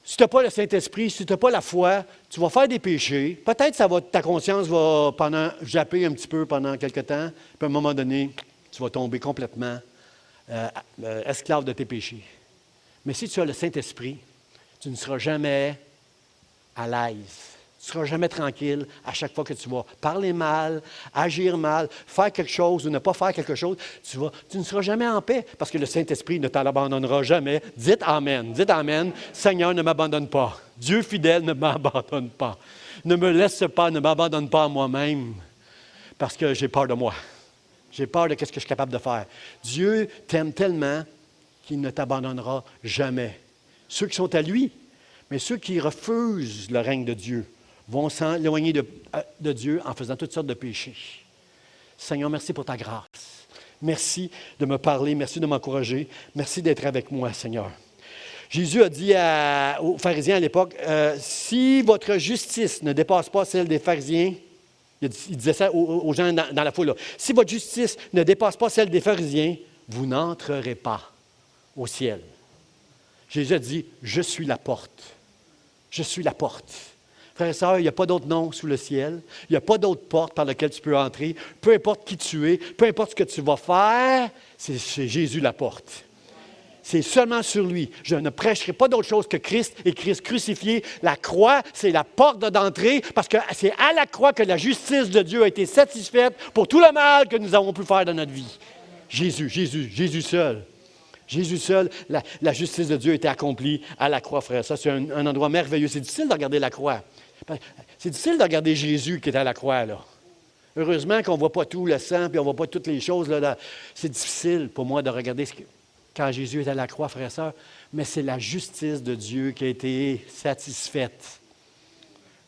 si tu n'as pas le Saint-Esprit, si tu n'as pas la foi, tu vas faire des péchés. Peut-être ta conscience va japper un petit peu pendant quelque temps, puis à un moment donné, tu vas tomber complètement esclave de tes péchés. Mais si tu as le Saint-Esprit, tu ne seras jamais à l'aise. Tu ne seras jamais tranquille à chaque fois que tu vas parler mal, agir mal, faire quelque chose ou ne pas faire quelque chose. Tu ne seras jamais en paix parce que le Saint-Esprit ne t'abandonnera jamais. Dites Amen. Dites Amen. Seigneur, ne m'abandonne pas. Dieu fidèle, ne m'abandonne pas. Ne me laisse pas, ne m'abandonne pas à moi-même parce que j'ai peur de moi. J'ai peur de ce que je suis capable de faire. Dieu t'aime tellement qu'il ne t'abandonnera jamais. Ceux qui sont à lui, mais ceux qui refusent le règne de Dieu, vont s'éloigner de Dieu en faisant toutes sortes de péchés. Seigneur, merci pour ta grâce. Merci de me parler, merci de m'encourager, merci d'être avec moi, Seigneur. Jésus a dit aux pharisiens à l'époque, si votre justice ne dépasse pas celle des pharisiens, il disait ça aux gens dans la foule, là, si votre justice ne dépasse pas celle des pharisiens, vous n'entrerez pas au ciel. Jésus a dit, je suis la porte. Je suis la porte. Frères et sœurs, il n'y a pas d'autre nom sous le ciel. Il n'y a pas d'autre porte par laquelle tu peux entrer. Peu importe qui tu es, peu importe ce que tu vas faire, c'est Jésus la porte. C'est seulement sur lui. Je ne prêcherai pas d'autre chose que Christ et Christ crucifié. La croix, c'est la porte d'entrée parce que c'est à la croix que la justice de Dieu a été satisfaite pour tout le mal que nous avons pu faire dans notre vie. Jésus seul. Jésus seul, la justice de Dieu a été accomplie à la croix, frère. Ça, c'est un endroit merveilleux. C'est difficile de regarder la croix. C'est difficile de regarder Jésus qui est à la croix, là. Heureusement qu'on ne voit pas tout le sang, puis on ne voit pas toutes les choses. Là. C'est difficile pour moi de regarder quand Jésus est à la croix, frère et sœur, mais c'est la justice de Dieu qui a été satisfaite.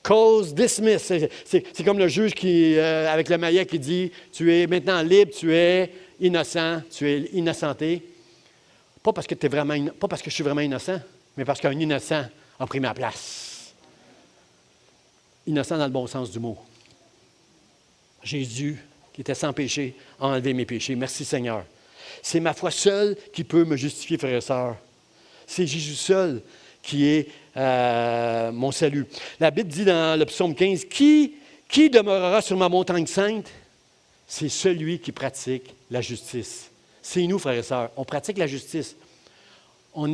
Cause dismissed. C'est comme le juge avec le maillet qui dit, tu es maintenant libre, tu es innocent, tu es innocenté. Pas parce que je suis vraiment innocent, mais parce qu'un innocent a pris ma place. Innocent dans le bon sens du mot. Jésus, qui était sans péché, a enlevé mes péchés. Merci Seigneur. C'est ma foi seule qui peut me justifier, frères et sœurs. C'est Jésus seul qui est mon salut. La Bible dit dans le psaume 15, Qui demeurera sur ma montagne sainte? C'est celui qui pratique la justice. C'est nous, frères et sœurs. On pratique la justice.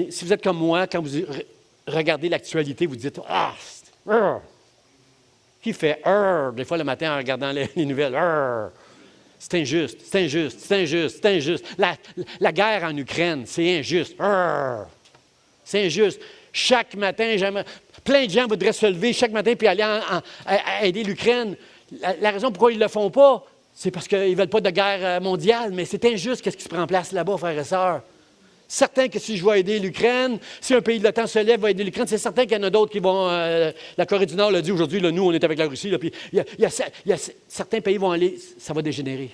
Si vous êtes comme moi, quand vous regardez l'actualité, vous dites « Ah, qui fait « des fois le matin en regardant les nouvelles « c'est injuste, c'est injuste, c'est injuste, c'est injuste. La guerre en Ukraine, c'est injuste. C'est injuste. Chaque matin, plein de gens voudraient se lever chaque matin puis aller à aider l'Ukraine. La raison pourquoi ils ne le font pas, c'est parce qu'ils ne veulent pas de guerre mondiale, mais c'est injuste ce qui se prend en place là-bas, frères et sœurs. Certain que si je vais aider l'Ukraine, si un pays de l'OTAN se lève, va aider l'Ukraine, c'est certain qu'il y en a d'autres qui vont... la Corée du Nord l'a dit aujourd'hui, là, nous, on est avec la Russie, là, puis il y a certains pays vont aller... Ça va dégénérer.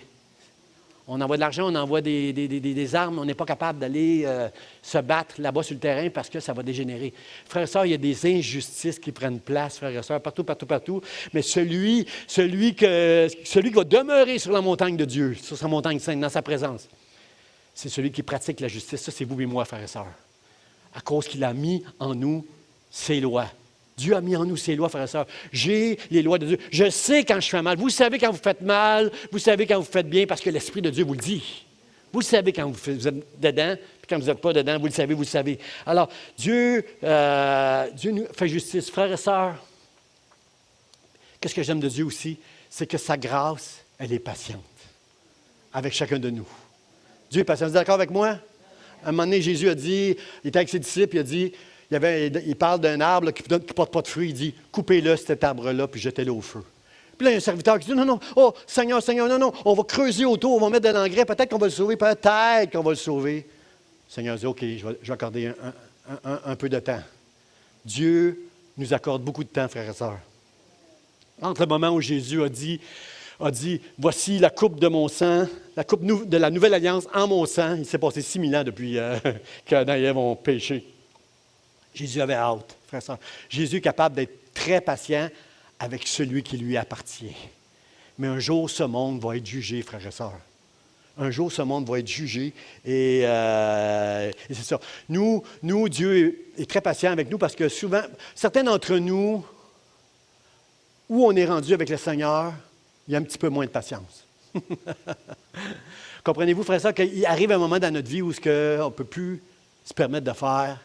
On envoie de l'argent, on envoie des armes, on n'est pas capable d'aller se battre là-bas sur le terrain parce que ça va dégénérer. Frères et sœurs, il y a des injustices qui prennent place, frères et sœurs, partout. Mais celui qui va demeurer sur la montagne de Dieu, sur sa montagne sainte, dans sa présence, c'est celui qui pratique la justice. Ça, c'est vous et moi, frères et sœurs. À cause qu'il a mis en nous ses lois. Dieu a mis en nous ses lois, frères et sœurs. J'ai les lois de Dieu. Je sais quand je fais mal. Vous savez quand vous faites mal. Vous savez quand vous faites bien parce que l'Esprit de Dieu vous le dit. Vous savez quand vous êtes dedans, puis quand vous n'êtes pas dedans, vous le savez. Alors, Dieu nous fait justice. Frères et sœurs, qu'est-ce que j'aime de Dieu aussi? C'est que sa grâce, elle est patiente avec chacun de nous. Dieu est patient. Vous êtes d'accord avec moi? À un moment donné, Jésus a dit, il était avec ses disciples, il a dit, il parle d'un arbre là, qui ne porte pas de fruits. Il dit, coupez-le, cet arbre-là, puis jetez-le au feu. Puis là, il y a un serviteur qui dit, non, oh, Seigneur, non, on va creuser autour, on va mettre de l'engrais, peut-être qu'on va le sauver, peut-être qu'on va le sauver. Le Seigneur dit, OK, je vais accorder un peu de temps. Dieu nous accorde beaucoup de temps, frères et sœurs. Entre le moment où Jésus a dit, voici la coupe de mon sang, la coupe de la nouvelle alliance en mon sang. Il s'est passé 6000 ans depuis qu'Adam et Ève ont péché. Jésus avait hâte, frère et sœur. Jésus est capable d'être très patient avec celui qui lui appartient. Mais un jour, ce monde va être jugé, frères et sœurs. Un jour, ce monde va être jugé et c'est ça. Nous, Dieu est très patient avec nous parce que souvent, certains d'entre nous, où on est rendu avec le Seigneur, il y a un petit peu moins de patience. Comprenez-vous, frère et sœurs, qu'il arrive un moment dans notre vie où on ne peut plus se permettre de faire.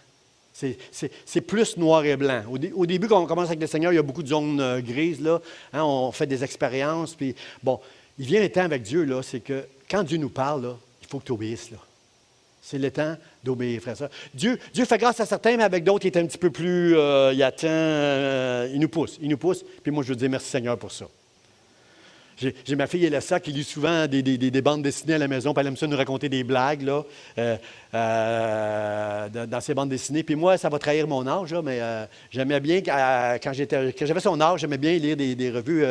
C'est plus noir et blanc. Au début, quand on commence avec le Seigneur, il y a beaucoup de zones grises, là. Hein, on fait des expériences. Puis, bon, il vient le temps avec Dieu, là, c'est que quand Dieu nous parle, là, il faut que tu obéisses. Là. C'est le temps d'obéir, frère et sœurs. Dieu fait grâce à certains, mais avec d'autres, il est un petit peu plus... il attend, il nous pousse. Puis moi, je veux dire merci Seigneur pour ça. J'ai ma fille Elessa qui lit souvent des bandes dessinées à la maison, puis elle aime ça nous raconter des blagues là, dans ses bandes dessinées. Puis moi, ça va trahir mon âge, là, mais j'aimais bien, quand j'avais son âge, j'aimais bien lire des revues,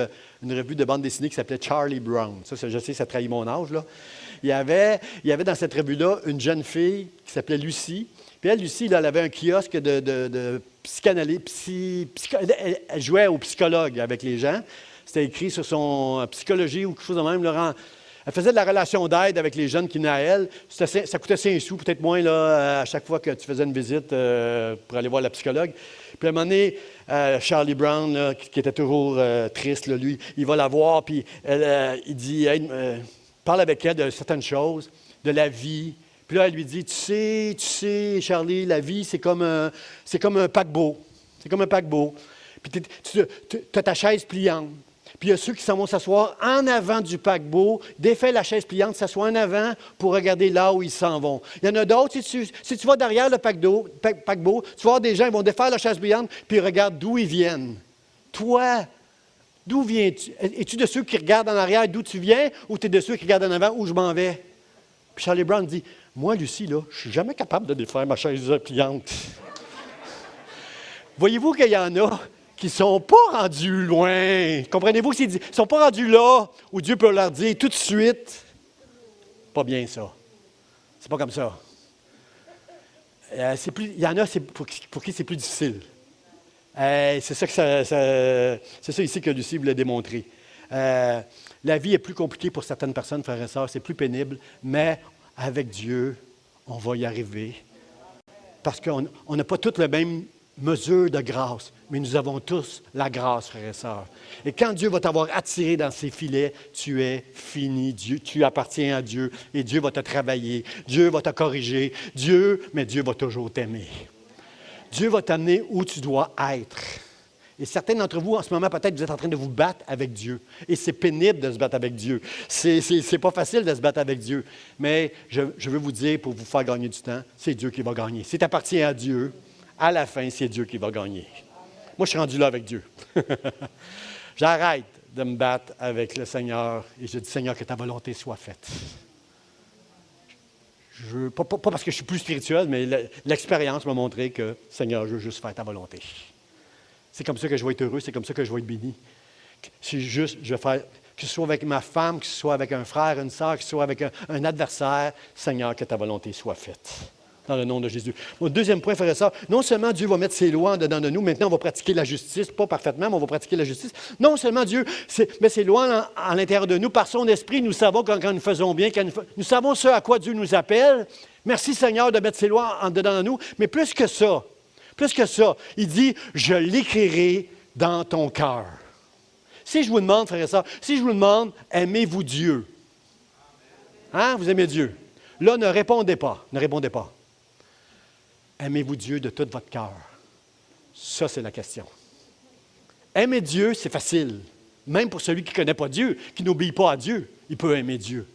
une revue de bande dessinée qui s'appelait Charlie Brown. Ça, je sais, ça trahit mon âge. Là. Il y avait dans cette revue-là une jeune fille qui s'appelait Lucie. Puis elle, Lucie, là, elle avait un kiosque de psychanalyse. Elle jouait au psychologue avec les gens. C'était écrit sur son psychologie ou quelque chose de même. Laurent, elle faisait de la relation d'aide avec les jeunes qui venaient à elle. Ça coûtait 5 sous, peut-être moins, là, à chaque fois que tu faisais une visite pour aller voir la psychologue. Puis à un moment donné, Charlie Brown, là, qui était toujours triste, là, lui, il va la voir, puis il dit, parle avec elle de certaines choses, de la vie. Puis là, elle lui dit, tu sais, Charlie, la vie, c'est comme un paquebot. C'est comme un paquebot. Puis tu as ta chaise pliante. Puis il y a ceux qui s'en vont s'asseoir en avant du paquebot, défait la chaise pliante, s'assoient en avant pour regarder là où ils s'en vont. Il y en a d'autres, si tu vas derrière le paquebot, tu vas voir des gens, ils vont défaire la chaise pliante, puis ils regardent d'où ils viennent. Toi, d'où viens-tu? Es-tu de ceux qui regardent en arrière d'où tu viens, ou tu es de ceux qui regardent en avant où je m'en vais? Puis Charlie Brown dit, moi, Lucie, là, je ne suis jamais capable de défaire ma chaise pliante. Voyez-vous qu'il y en a qui ne sont pas rendus loin. Comprenez-vous qu'ils ne sont pas rendus là où Dieu peut leur dire tout de suite, pas bien ça. C'est pas comme ça. Il y en a pour qui c'est plus difficile. C'est ça ici que Lucie voulait démontrer. La vie est plus compliquée pour certaines personnes, frères et sœurs, c'est plus pénible, mais avec Dieu, on va y arriver. Parce qu'on n'a pas toutes la même mesure de grâce, mais nous avons tous la grâce, frères et sœurs. Et quand Dieu va t'avoir attiré dans ses filets, tu es fini. Tu appartiens à Dieu et Dieu va te travailler. Dieu va te corriger. Mais Dieu va toujours t'aimer. Dieu va t'amener où tu dois être. Et certains d'entre vous, en ce moment, peut-être, vous êtes en train de vous battre avec Dieu. Et c'est pénible de se battre avec Dieu. C'est pas facile de se battre avec Dieu. Mais je veux vous dire, pour vous faire gagner du temps, c'est Dieu qui va gagner. Si tu appartiens à Dieu, à la fin, c'est Dieu qui va gagner. Moi, je suis rendu là avec Dieu. J'arrête de me battre avec le Seigneur et je dis, Seigneur, que ta volonté soit faite. Pas parce que je suis plus spirituel, mais l'expérience m'a montré que, Seigneur, je veux juste faire ta volonté. C'est comme ça que je vais être heureux, c'est comme ça que je vais être béni. C'est juste, je vais faire, que ce soit avec ma femme, que ce soit avec un frère, une sœur, que ce soit avec un adversaire, Seigneur, que ta volonté soit faite. Dans le nom de Jésus. Mon deuxième point, frère et sœur, non seulement Dieu va mettre ses lois en dedans de nous, maintenant on va pratiquer la justice, pas parfaitement, mais on va pratiquer la justice. Non seulement Dieu met ses lois à l'intérieur de nous, par son esprit, nous savons quand nous faisons bien, nous savons ce à quoi Dieu nous appelle. Merci Seigneur de mettre ses lois en dedans de nous, mais plus que ça, il dit, je l'écrirai dans ton cœur. Si je vous demande, frère et sœur, aimez-vous Dieu? Hein? Vous aimez Dieu? Là, ne répondez pas. Aimez-vous Dieu de tout votre cœur? Ça, c'est la question. Aimer Dieu, c'est facile. Même pour celui qui ne connaît pas Dieu, qui n'obéit pas à Dieu, il peut aimer Dieu.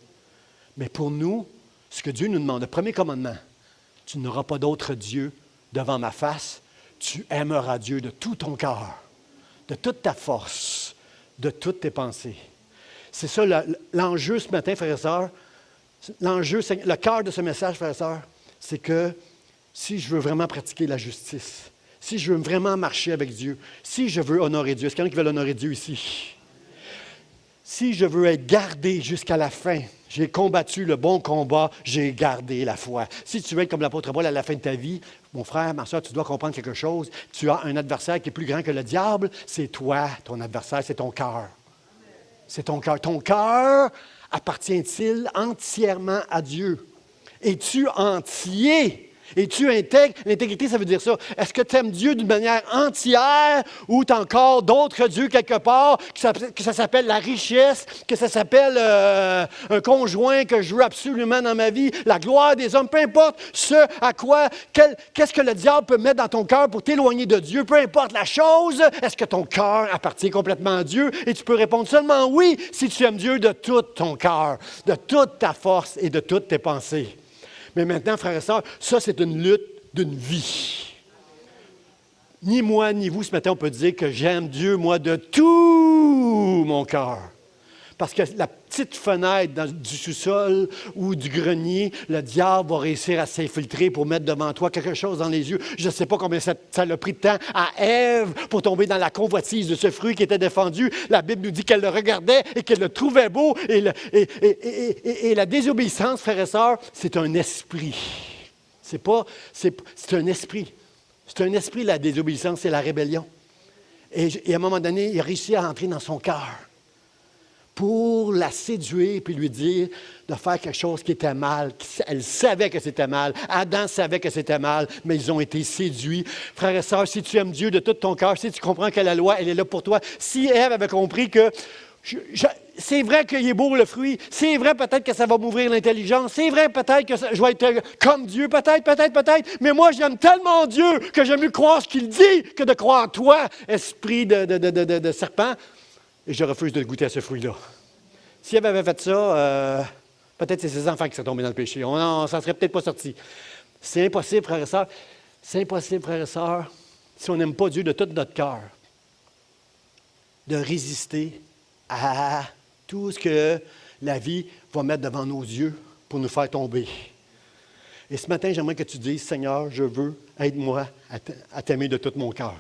Mais pour nous, ce que Dieu nous demande, le premier commandement, tu n'auras pas d'autre Dieu devant ma face, tu aimeras Dieu de tout ton cœur, de toute ta force, de toutes tes pensées. C'est ça l'enjeu ce matin, frères et sœurs. L'enjeu, le cœur de ce message, frères et sœurs, c'est que si je veux vraiment pratiquer la justice, si je veux vraiment marcher avec Dieu, si je veux honorer Dieu, est-ce qu'il y en a qui veulent honorer Dieu ici? Si je veux être gardé jusqu'à la fin, j'ai combattu le bon combat, j'ai gardé la foi. Si tu veux être comme l'apôtre Paul à la fin de ta vie, mon frère, ma soeur, tu dois comprendre quelque chose. Tu as un adversaire qui est plus grand que le diable. C'est toi, ton adversaire, c'est ton cœur. C'est ton cœur. Ton cœur appartient-il entièrement à Dieu? Es-tu entier? Es-tu intègre? L'intégrité, ça veut dire ça. Est-ce que tu aimes Dieu d'une manière entière ou tu as encore d'autres dieux quelque part, que ça s'appelle la richesse, que ça s'appelle un conjoint que je veux absolument dans ma vie, la gloire des hommes, peu importe ce à quoi, qu'est-ce que le diable peut mettre dans ton cœur pour t'éloigner de Dieu, peu importe la chose, est-ce que ton cœur appartient complètement à Dieu? Et tu peux répondre seulement oui si tu aimes Dieu de tout ton cœur, de toute ta force et de toutes tes pensées. Mais maintenant, frères et sœurs, ça, c'est une lutte d'une vie. Ni moi, ni vous, ce matin, on peut dire que j'aime Dieu, moi, de tout mon cœur. Parce que la petite fenêtre du sous-sol ou du grenier, le diable va réussir à s'infiltrer pour mettre devant toi quelque chose dans les yeux. Je ne sais pas combien ça a pris de temps à Ève pour tomber dans la convoitise de ce fruit qui était défendu. La Bible nous dit qu'elle le regardait et qu'elle le trouvait beau. Et la désobéissance, frères et sœurs, c'est un esprit. C'est un esprit. C'est un esprit, la désobéissance, c'est la rébellion. Et à un moment donné, il a réussi à entrer dans son cœur pour la séduire puis lui dire de faire quelque chose qui était mal. Elle savait que c'était mal. Adam savait que c'était mal, mais ils ont été séduits. Frères et sœurs, si tu aimes Dieu de tout ton cœur, si tu comprends que la loi, elle est là pour toi, si Ève avait compris que c'est vrai qu'il est beau le fruit, c'est vrai peut-être que ça va m'ouvrir l'intelligence, c'est vrai peut-être que je vais être comme Dieu, peut-être, mais moi j'aime tellement Dieu que j'aime mieux croire ce qu'il dit que de croire en toi, esprit de serpent. Et je refuse de goûter à ce fruit-là. Si elle avait fait ça, peut-être c'est ses enfants qui seraient tombés dans le péché. On ne s'en serait peut-être pas sorti. C'est impossible, frères et sœurs. C'est impossible, frères et sœurs, si on n'aime pas Dieu de tout notre cœur, de résister à tout ce que la vie va mettre devant nos yeux pour nous faire tomber. Et ce matin, j'aimerais que tu dises, Seigneur, je veux, aide-moi à t'aimer de tout mon cœur.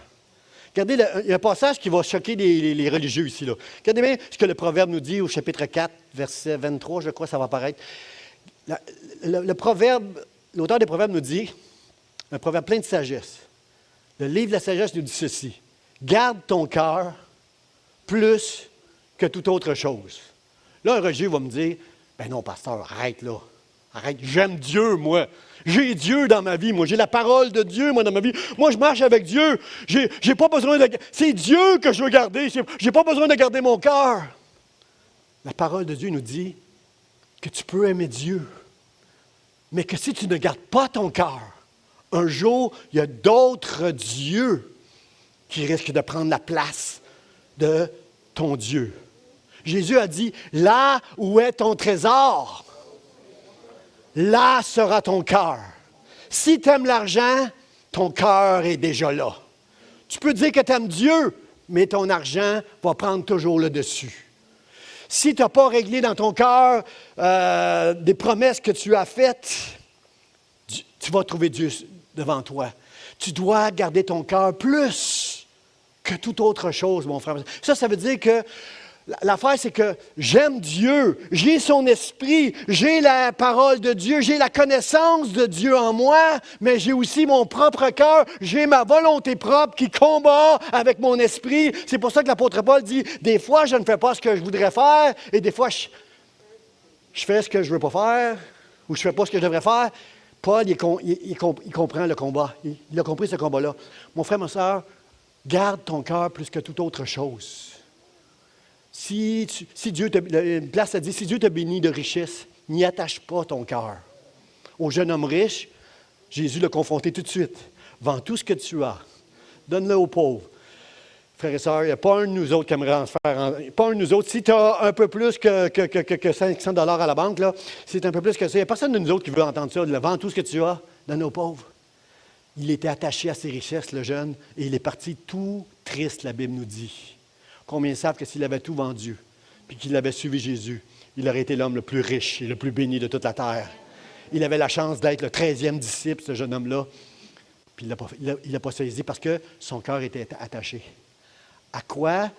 Regardez, il y a un passage qui va choquer les religieux ici. Là. Regardez bien ce que le Proverbe nous dit au chapitre 4, verset 23, je crois, ça va apparaître. Le Proverbe, l'auteur des Proverbes nous dit, un proverbe plein de sagesse. Le livre de la sagesse nous dit ceci. Garde ton cœur plus que toute autre chose. Là, un religieux va me dire, ben non, pasteur, arrête là. Arrête, j'aime Dieu, moi. J'ai Dieu dans ma vie, moi. J'ai la parole de Dieu, moi, dans ma vie. Moi, je marche avec Dieu. J'ai pas besoin de... C'est Dieu que je veux garder. J'ai pas besoin de garder mon cœur. La parole de Dieu nous dit que tu peux aimer Dieu, mais que si tu ne gardes pas ton cœur, un jour, il y a d'autres dieux qui risquent de prendre la place de ton Dieu. Jésus a dit, là où est ton trésor, là sera ton cœur. Si tu aimes l'argent, ton cœur est déjà là. Tu peux dire que tu aimes Dieu, mais ton argent va prendre toujours le dessus. Si tu n'as pas réglé dans ton cœur des promesses que tu as faites, tu vas trouver Dieu devant toi. Tu dois garder ton cœur plus que toute autre chose, mon frère. Ça veut dire que l'affaire, c'est que j'aime Dieu, j'ai son esprit, j'ai la parole de Dieu, j'ai la connaissance de Dieu en moi, mais j'ai aussi mon propre cœur, j'ai ma volonté propre qui combat avec mon esprit. C'est pour ça que l'apôtre Paul dit, des fois, je ne fais pas ce que je voudrais faire, et des fois, je fais ce que je ne veux pas faire, ou je ne fais pas ce que je devrais faire. Paul, il comprend le combat. Il a compris ce combat-là. Mon frère, ma soeur, garde ton cœur plus que toute autre chose. Si Dieu une place a dit, si Dieu te bénit de richesse, n'y attache pas ton cœur. Au jeune homme riche, Jésus l'a confronté tout de suite. Vends tout ce que tu as. Donne-le aux pauvres. Frères et sœurs, il n'y a pas un de nous autres qui aimerait en faire. Pas un de nous autres. Si tu as un peu plus que 500 $ à la banque, là, c'est un peu plus que ça. Il n'y a personne de nous autres qui veut entendre ça. Vends tout ce que tu as, donne aux pauvres. Il était attaché à ses richesses, le jeune, et il est parti tout triste, la Bible nous dit. Combien savent que s'il avait tout vendu, puis qu'il avait suivi Jésus, il aurait été l'homme le plus riche et le plus béni de toute la terre. Il avait la chance d'être le 13e disciple, ce jeune homme-là. Puis il ne l'a pas saisi parce que son cœur était attaché. À quoi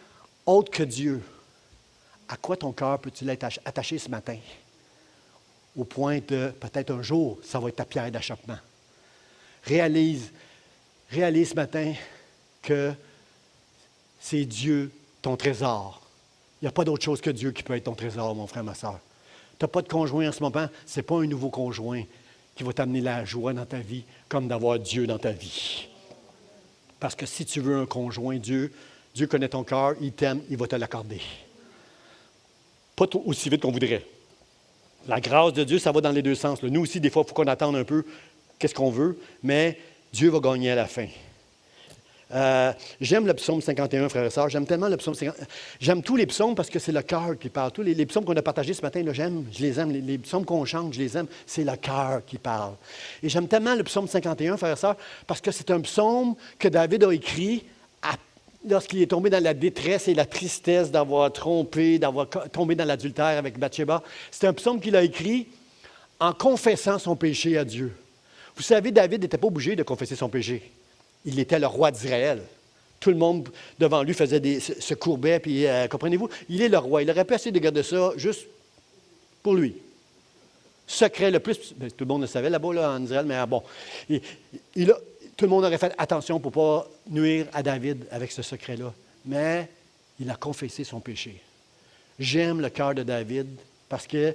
autre que Dieu? À quoi ton cœur peut-il être attaché ce matin? Au point de, peut-être un jour, ça va être ta pierre d'achoppement. Réalise ce matin que c'est Dieu, ton trésor. Il n'y a pas d'autre chose que Dieu qui peut être ton trésor, mon frère, ma soeur. Tu n'as pas de conjoint en ce moment, ce n'est pas un nouveau conjoint qui va t'amener la joie dans ta vie, comme d'avoir Dieu dans ta vie. Parce que si tu veux un conjoint, Dieu connaît ton cœur, il t'aime, il va te l'accorder. Pas aussi vite qu'on voudrait. La grâce de Dieu, ça va dans les deux sens. Nous aussi, des fois, il faut qu'on attende un peu qu'est-ce qu'on veut, mais Dieu va gagner à la fin. J'aime le psaume 51, frères et sœurs. J'aime tellement le psaume 51. J'aime tous les psaumes parce que c'est le cœur qui parle. Tous les psaumes qu'on a partagés ce matin, là, je les aime. Les psaumes qu'on chante, je les aime. C'est le cœur qui parle. Et j'aime tellement le psaume 51, frères et sœurs, parce que c'est un psaume que David a écrit lorsqu'il est tombé dans la détresse et la tristesse d'avoir trompé, d'avoir tombé dans l'adultère avec Bathsheba. C'est un psaume qu'il a écrit en confessant son péché à Dieu. Vous savez, David n'était pas obligé de confesser son péché. Il était le roi d'Israël. Tout le monde devant lui se courbait, puis comprenez-vous, il est le roi. Il aurait pu essayer de garder ça juste pour lui. Secret le plus, tout le monde le savait là-bas là, en Israël, mais bon, tout le monde aurait fait attention pour ne pas nuire à David avec ce secret-là. Mais il a confessé son péché. J'aime le cœur de David parce qu'il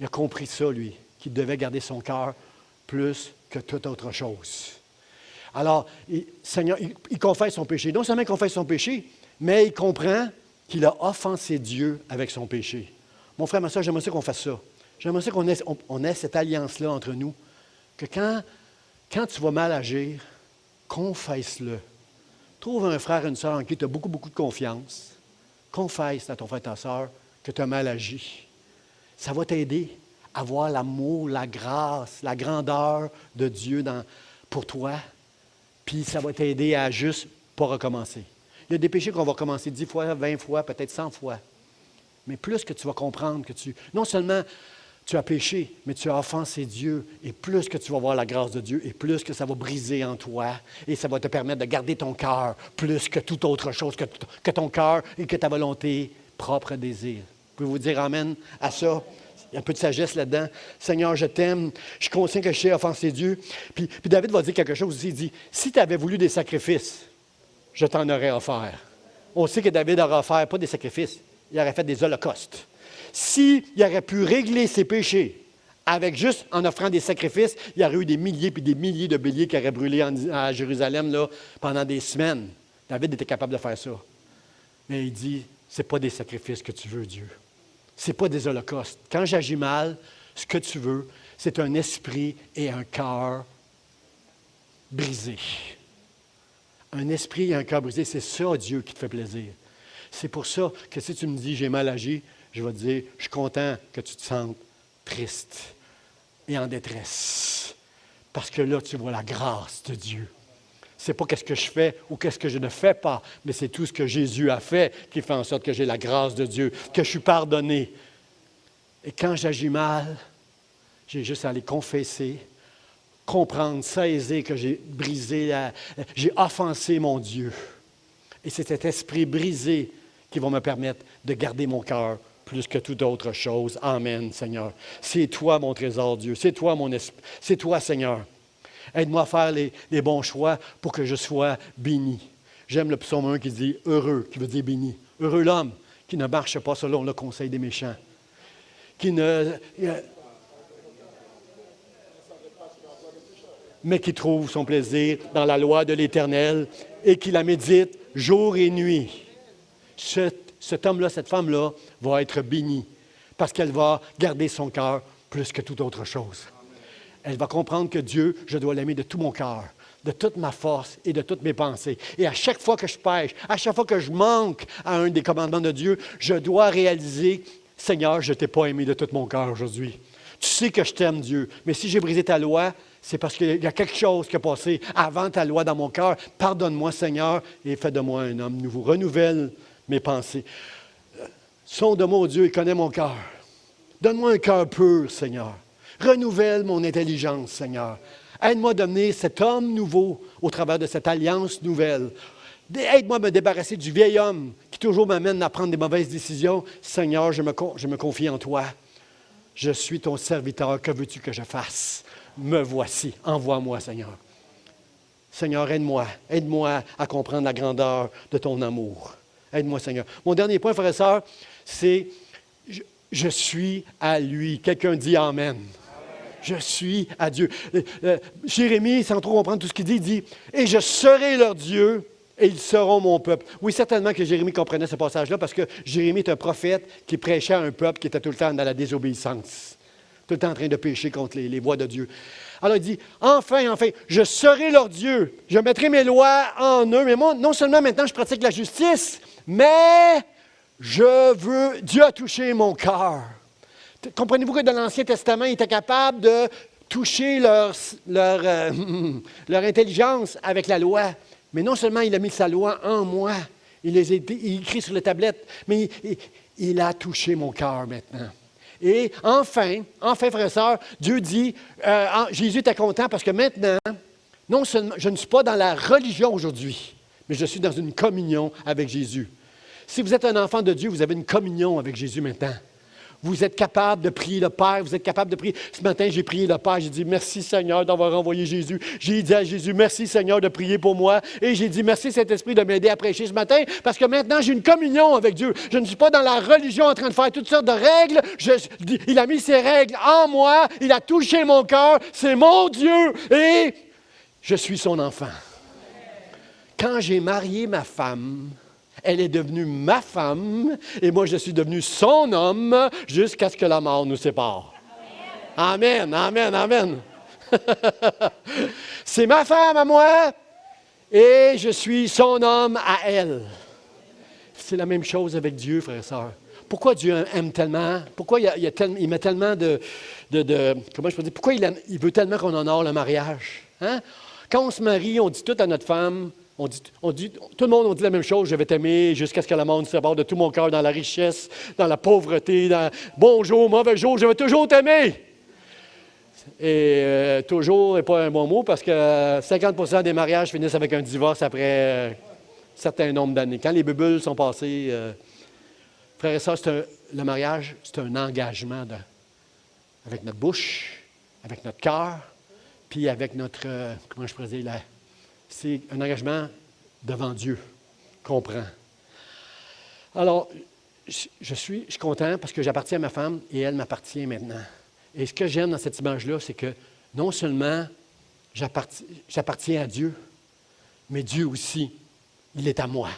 a compris ça, lui, qu'il devait garder son cœur plus que toute autre chose. Alors, Seigneur, il confesse son péché. Non seulement il confesse son péché, mais il comprend qu'il a offensé Dieu avec son péché. Mon frère, ma soeur, j'aimerais ça qu'on fasse ça. J'aimerais ça qu'on ait cette alliance-là entre nous, que quand tu vas mal agir, confesse-le. Trouve un frère, une sœur en qui tu as beaucoup, beaucoup de confiance. Confesse à ton frère, ta sœur, que tu as mal agi. Ça va t'aider à voir l'amour, la grâce, la grandeur de Dieu pour toi. Puis ça va t'aider à juste pas recommencer. Il y a des péchés qu'on va recommencer 10 fois, 20 fois, peut-être 100 fois. Mais plus que tu vas comprendre que non seulement tu as péché, mais tu as offensé Dieu, et plus que tu vas voir la grâce de Dieu, et plus que ça va briser en toi, et ça va te permettre de garder ton cœur plus que toute autre chose, que ton cœur et que ta volonté propre désir. Pouvez-vous dire amen à ça? Il y a un peu de sagesse là-dedans. Seigneur, je t'aime. Je suis conscient que je sais offenser Dieu. Puis David va dire quelque chose aussi. Il dit, si tu avais voulu des sacrifices, je t'en aurais offert. On sait que David aurait offert pas des sacrifices, il aurait fait des holocaustes. S'il aurait pu régler ses péchés en offrant des sacrifices, il y aurait eu des milliers et des milliers de béliers qui auraient brûlé à Jérusalem là, pendant des semaines. David était capable de faire ça. Mais il dit, ce n'est pas des sacrifices que tu veux, Dieu. Ce n'est pas des holocaustes. Quand j'agis mal, ce que tu veux, c'est un esprit et un cœur brisés. Un esprit et un cœur brisé, c'est ça, Dieu, qui te fait plaisir. C'est pour ça que si tu me dis « j'ai mal agi », je vais te dire « je suis content que tu te sentes triste et en détresse. » Parce que là, tu vois la grâce de Dieu. Ce n'est pas qu'est-ce que je fais ou qu'est-ce que je ne fais pas, mais c'est tout ce que Jésus a fait qui fait en sorte que j'ai la grâce de Dieu, que je suis pardonné. Et quand j'agis mal, j'ai juste à aller confesser, comprendre, saisir que j'ai brisé, j'ai offensé mon Dieu. Et c'est cet esprit brisé qui va me permettre de garder mon cœur plus que toute autre chose. Amen, Seigneur. C'est toi, mon trésor, Dieu. C'est toi, mon esprit. C'est toi, Seigneur. Aide-moi à faire les bons choix pour que je sois béni. J'aime le psaume 1 qui dit « heureux », qui veut dire « béni ». Heureux l'homme qui ne marche pas selon le conseil des méchants, mais qui trouve son plaisir dans la loi de l'Éternel et qui la médite jour et nuit. Cet homme-là, cette femme-là va être bénie parce qu'elle va garder son cœur plus que toute autre chose. Elle va comprendre que Dieu, je dois l'aimer de tout mon cœur, de toute ma force et de toutes mes pensées. Et à chaque fois que je pêche, à chaque fois que je manque à un des commandements de Dieu, je dois réaliser, Seigneur, je ne t'ai pas aimé de tout mon cœur aujourd'hui. Tu sais que je t'aime, Dieu, mais si j'ai brisé ta loi, c'est parce qu'il y a quelque chose qui a passé avant ta loi dans mon cœur. Pardonne-moi, Seigneur, et fais de moi un homme nouveau. Renouvelle mes pensées. Sonde-moi, oh Dieu, et connais mon cœur. Donne-moi un cœur pur, Seigneur. Renouvelle mon intelligence, Seigneur. Aide-moi à devenir cet homme nouveau au travers de cette alliance nouvelle. Aide-moi à me débarrasser du vieil homme qui toujours m'amène à prendre des mauvaises décisions. Seigneur, je me confie en toi. Je suis ton serviteur. Que veux-tu que je fasse? Me voici. Envoie-moi, Seigneur. Seigneur, aide-moi. Aide-moi à comprendre la grandeur de ton amour. Aide-moi, Seigneur. Mon dernier point, frères et sœurs, c'est je suis à lui. Quelqu'un dit Amen. Je suis à Dieu. Jérémie, sans trop comprendre tout ce qu'il dit, « Et je serai leur Dieu, et ils seront mon peuple. » Oui, certainement que Jérémie comprenait ce passage-là, parce que Jérémie est un prophète qui prêchait à un peuple qui était tout le temps dans la désobéissance, tout le temps en train de pécher contre les voies de Dieu. Alors il dit, enfin, je serai leur Dieu, je mettrai mes lois en eux, mais moi, non seulement maintenant je pratique la justice, mais Dieu a touché mon cœur. Comprenez-vous que dans l'Ancien Testament, il était capable de toucher leur intelligence avec la loi. Mais non seulement il a mis sa loi en moi, il écrit sur les tablettes, mais il a touché mon cœur maintenant. Et enfin, frères et sœurs, Dieu dit, Jésus était content parce que maintenant, non seulement, je ne suis pas dans la religion aujourd'hui, mais je suis dans une communion avec Jésus. Si vous êtes un enfant de Dieu, vous avez une communion avec Jésus maintenant. Vous êtes capable de prier le Père, vous êtes capable de prier. Ce matin, j'ai prié le Père, j'ai dit merci Seigneur d'avoir envoyé Jésus. J'ai dit à Jésus, merci Seigneur de prier pour moi. Et j'ai dit merci Saint-Esprit de m'aider à prêcher ce matin, parce que maintenant j'ai une communion avec Dieu. Je ne suis pas dans la religion en train de faire toutes sortes de règles. Il a mis ses règles en moi, il a touché mon cœur, c'est mon Dieu et je suis son enfant. Quand j'ai marié ma femme, elle est devenue ma femme et moi, je suis devenu son homme jusqu'à ce que la mort nous sépare. Amen, amen, amen. C'est ma femme à moi et je suis son homme à elle. C'est la même chose avec Dieu, frères et sœurs. Pourquoi Dieu aime tellement? Pourquoi il met tellement comment je peux dire? Pourquoi il veut tellement qu'on honore le mariage? Hein? Quand on se marie, on dit tout à notre femme, tout le monde dit la même chose, je vais t'aimer jusqu'à ce que la mort nous sépare de tout mon cœur, dans la richesse, dans la pauvreté, dans bon jour, mauvais jour, je vais toujours t'aimer. Et toujours n'est pas un bon mot parce que 50% des mariages finissent avec un divorce après un certain nombre d'années. Quand les bubules sont passées, frères et sœurs, le mariage, c'est un engagement avec notre bouche, avec notre cœur, puis avec notre, comment je pourrais dire, c'est un engagement devant Dieu qu'on prend. Alors, je suis content parce que j'appartiens à ma femme et elle m'appartient maintenant. Et ce que j'aime dans cette image-là, c'est que non seulement j'appartiens à Dieu, mais Dieu aussi, il est à moi.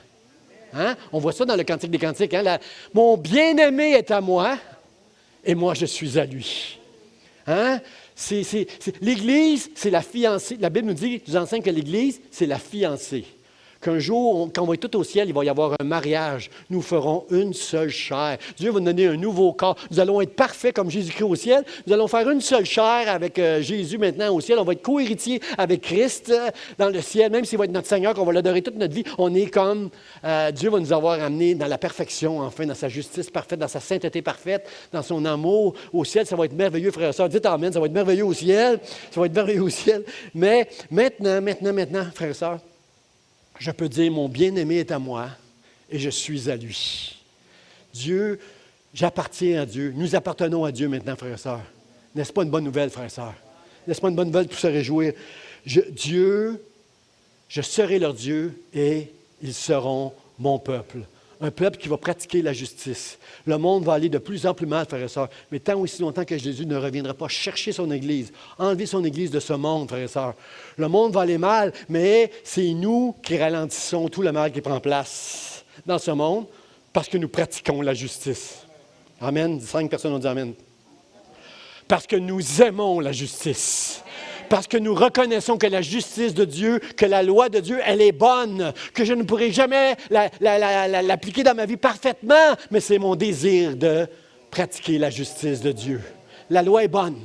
Hein? On voit ça dans le Cantique des Cantiques. Hein? Mon bien-aimé est à moi et moi, je suis à lui. Hein? L'Église, c'est la fiancée. La Bible nous enseigne que l'Église, c'est la fiancée. Qu'un jour, quand on va être tout au ciel, il va y avoir un mariage. Nous ferons une seule chair. Dieu va nous donner un nouveau corps. Nous allons être parfaits comme Jésus-Christ au ciel. Nous allons faire une seule chair avec Jésus maintenant au ciel. On va être co-héritiers avec Christ dans le ciel. Même s'il va être notre Seigneur, qu'on va l'adorer toute notre vie, on est comme Dieu va nous avoir amenés dans la perfection, enfin, dans sa justice parfaite, dans sa sainteté parfaite, dans son amour au ciel. Ça va être merveilleux, frères et sœurs. Dites Amen, ça va être merveilleux au ciel. Ça va être merveilleux au ciel. Mais maintenant, frères et sœurs, je peux dire, mon bien-aimé est à moi et je suis à lui. Dieu, j'appartiens à Dieu. Nous appartenons à Dieu maintenant, frères et sœurs. N'est-ce pas une bonne nouvelle, frères et sœurs? N'est-ce pas une bonne nouvelle pour se réjouir? Je serai leur Dieu et ils seront mon peuple. Un peuple qui va pratiquer la justice. Le monde va aller de plus en plus mal, frères et sœurs. Mais tant aussi longtemps que Jésus ne reviendra pas chercher son Église, enlever son Église de ce monde, frères et sœurs. Le monde va aller mal, mais c'est nous qui ralentissons tout le mal qui prend place dans ce monde parce que nous pratiquons la justice. Amen. 5 personnes ont dit Amen. Parce que nous aimons la justice. Parce que nous reconnaissons que la justice de Dieu, que la loi de Dieu, elle est bonne, que je ne pourrai jamais l'appliquer dans ma vie parfaitement, mais c'est mon désir de pratiquer la justice de Dieu. La loi est bonne.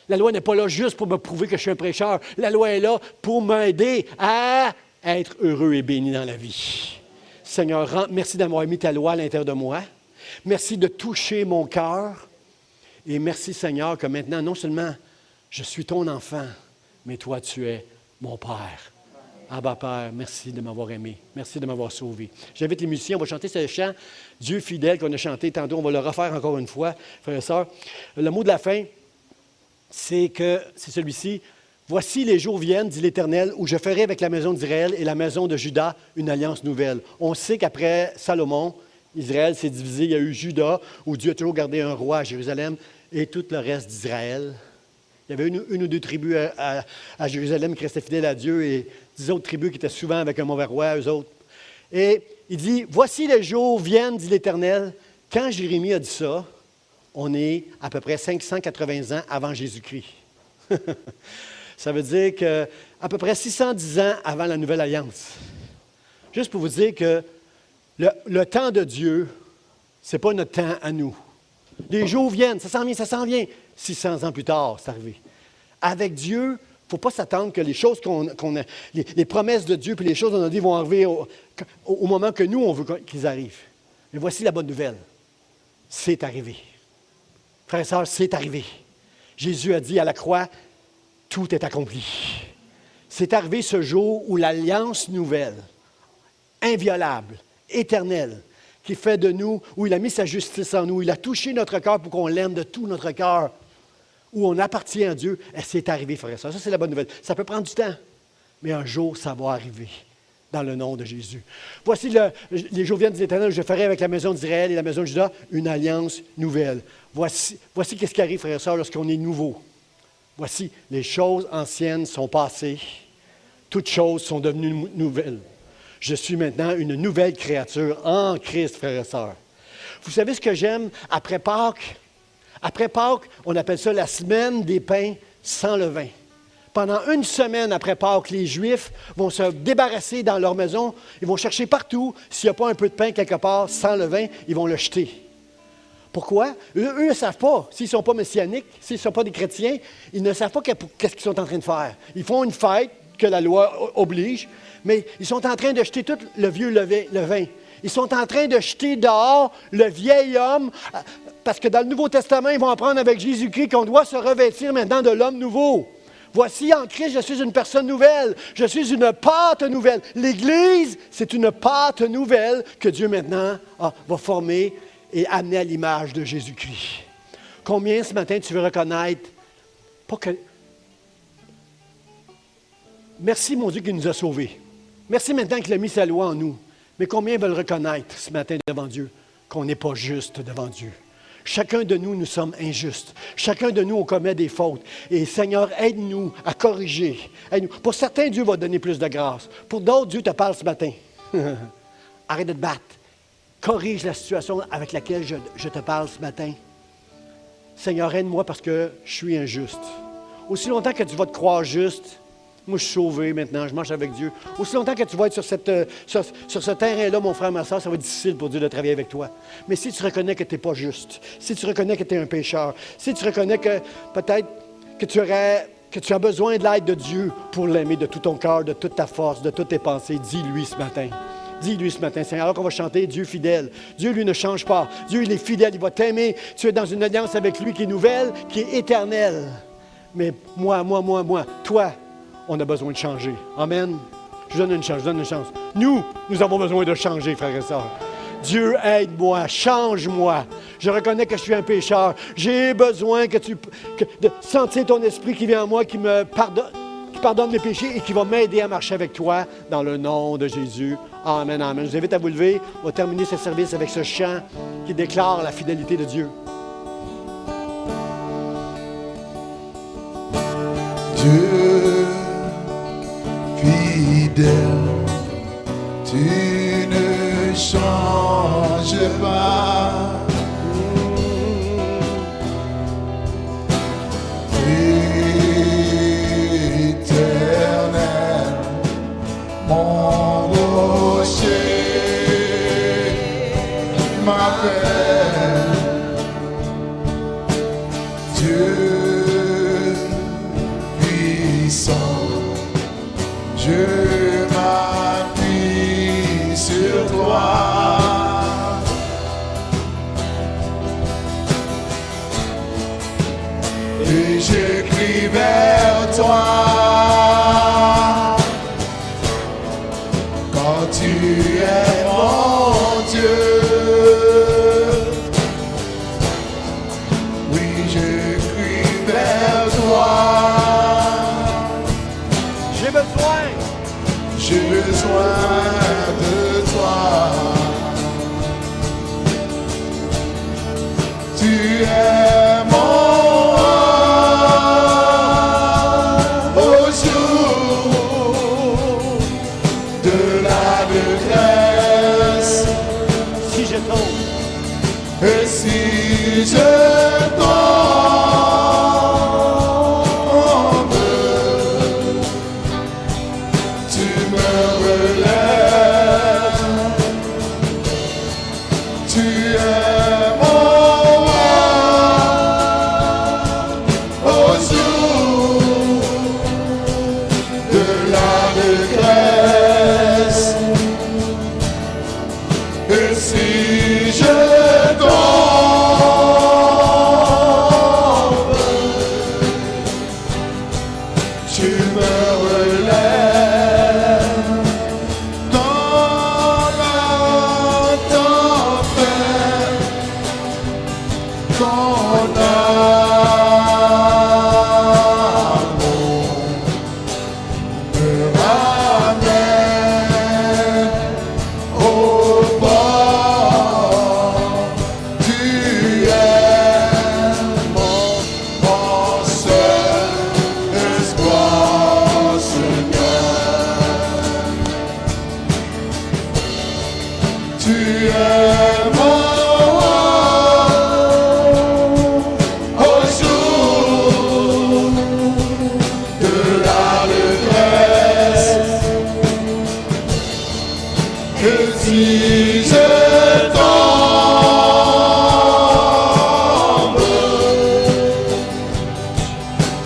La loi n'est pas là juste pour me prouver que je suis un prêcheur. La loi est là pour m'aider à être heureux et béni dans la vie. Seigneur, merci d'avoir mis ta loi à l'intérieur de moi. Merci de toucher mon cœur. Et merci, Seigneur, que maintenant, non seulement je suis ton enfant, mais toi, tu es mon Père. Abba Père, merci de m'avoir aimé. Merci de m'avoir sauvé. J'invite les musiciens, on va chanter ce chant, Dieu fidèle, qu'on a chanté tantôt. On va le refaire encore une fois, frères et sœurs. Le mot de la fin, c'est celui-ci. Voici les jours viennent, dit l'Éternel, où je ferai avec la maison d'Israël et la maison de Juda une alliance nouvelle. On sait qu'après Salomon, Israël s'est divisé. Il y a eu Juda, où Dieu a toujours gardé un roi à Jérusalem, et tout le reste d'Israël. Il y avait une ou deux tribus à Jérusalem qui restaient fidèles à Dieu et 10 autres tribus qui étaient souvent avec un mauvais roi, eux autres. Et il dit, voici les jours viennent, dit l'Éternel. Quand Jérémie a dit ça, on est à peu près 580 ans avant Jésus-Christ. Ça veut dire qu'à peu près 610 ans avant la Nouvelle Alliance. Juste pour vous dire que le temps de Dieu, ce n'est pas notre temps à nous. Les jours viennent, ça s'en vient. 600 ans plus tard, c'est arrivé. Avec Dieu, il ne faut pas s'attendre que les choses les promesses de Dieu et les choses dans notre vie vont arriver au moment que nous, on veut qu'ils arrivent. Mais voici la bonne nouvelle. C'est arrivé. Frères et sœurs, c'est arrivé. Jésus a dit à la croix, tout est accompli. C'est arrivé ce jour où l'alliance nouvelle, inviolable, éternelle, qui fait de nous, où il a mis sa justice en nous, il a touché notre cœur pour qu'on l'aime de tout notre cœur, où on appartient à Dieu, c'est arrivé, frères et sœurs. Ça, c'est la bonne nouvelle. Ça peut prendre du temps, mais un jour, ça va arriver, dans le nom de Jésus. Voici les jours viennent des Éternels, je ferai avec la maison d'Israël et la maison de Juda une alliance nouvelle. Voici qu'est-ce qui arrive, frères et sœurs, lorsqu'on est nouveau. Voici, les choses anciennes sont passées, toutes choses sont devenues nouvelles. Je suis maintenant une nouvelle créature en Christ, frères et sœurs. Vous savez ce que j'aime après Pâques? Après Pâques, on appelle ça la semaine des pains sans levain. Pendant une semaine après Pâques, les Juifs vont se débarrasser dans leur maison. Ils vont chercher partout. S'il n'y a pas un peu de pain quelque part sans levain, ils vont le jeter. Pourquoi? Eux ne savent pas. S'ils ne sont pas messianiques, s'ils ne sont pas des chrétiens, ils ne savent pas qu'est-ce qu'ils sont en train de faire. Ils font une fête que la loi oblige, mais ils sont en train de jeter tout le vieux levain. Ils sont en train de jeter dehors le vieil homme, parce que dans le Nouveau Testament, ils vont apprendre avec Jésus-Christ qu'on doit se revêtir maintenant de l'homme nouveau. Voici, en Christ, je suis une personne nouvelle. Je suis une pâte nouvelle. L'Église, c'est une pâte nouvelle que Dieu maintenant va former et amener à l'image de Jésus-Christ. Combien ce matin tu veux reconnaître, pas que... Merci mon Dieu qui nous a sauvés. Merci maintenant qu'il a mis sa loi en nous. Mais combien veulent reconnaître ce matin devant Dieu qu'on n'est pas juste devant Dieu? Chacun de nous, nous sommes injustes. Chacun de nous, on commet des fautes. Et Seigneur, aide-nous à corriger. Aide-nous. Pour certains, Dieu va donner plus de grâce. Pour d'autres, Dieu te parle ce matin. Arrête de te battre. Corrige la situation avec laquelle je te parle ce matin. Seigneur, aide-moi parce que je suis injuste. Aussi longtemps que tu vas te croire juste, moi je suis sauvé maintenant, je marche avec Dieu. Aussi longtemps que tu vas être sur ce terrain-là, mon frère, ma soeur, ça va être difficile pour Dieu de travailler avec toi. Mais si tu reconnais que tu n'es pas juste, si tu reconnais que tu es un pécheur, si tu reconnais que peut-être que tu as besoin de l'aide de Dieu pour l'aimer de tout ton cœur, de toute ta force, de toutes tes pensées, dis-lui ce matin. Dis-lui ce matin, Seigneur, alors qu'on va chanter Dieu fidèle. Dieu, lui, ne change pas. Dieu, il est fidèle, il va t'aimer. Tu es dans une alliance avec lui qui est nouvelle, qui est éternelle. Mais moi, toi, on a besoin de changer. Amen. Je donne une chance. Nous avons besoin de changer, frères et sœurs. Dieu, aide-moi, change-moi. Je reconnais que je suis un pécheur. J'ai besoin de sentir ton esprit qui vient en moi, qui me pardonne mes péchés et qui va m'aider à marcher avec toi dans le nom de Jésus. Amen, amen. Je vous invite à vous lever. On va terminer ce service avec ce chant qui déclare la fidélité de Dieu. Dieu fidèle, tu ne changes pas. Éternel, mon rocher, ma paix, Dieu puissant, je m'appuie sur toi. Et je crie vers toi, j'ai besoin de toi. Tu es mon roi au jour de la détresse. Si je tombe, Et si je tombe, tu me relèves. Tu es mon roi au jour de la détresse. Et si je tombe, tu me relèves. Dans la tempête, ton amour me ramène au bord. Tu es mon seul espoir, Seigneur. Tu es mon roi au jour de la détresse. Et si je tombe,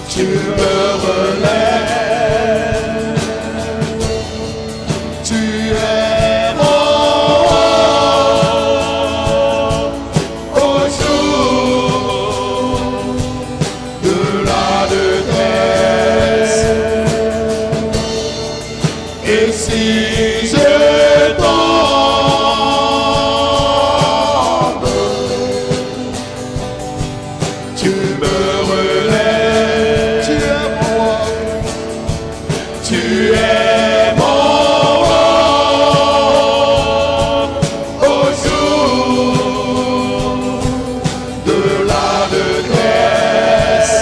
tu me relèves. Tu es mon roi au jour de la détresse. Et si je tombe, tu me relèves. Tu es mon roi. Tu es mon roi au jour de la détresse.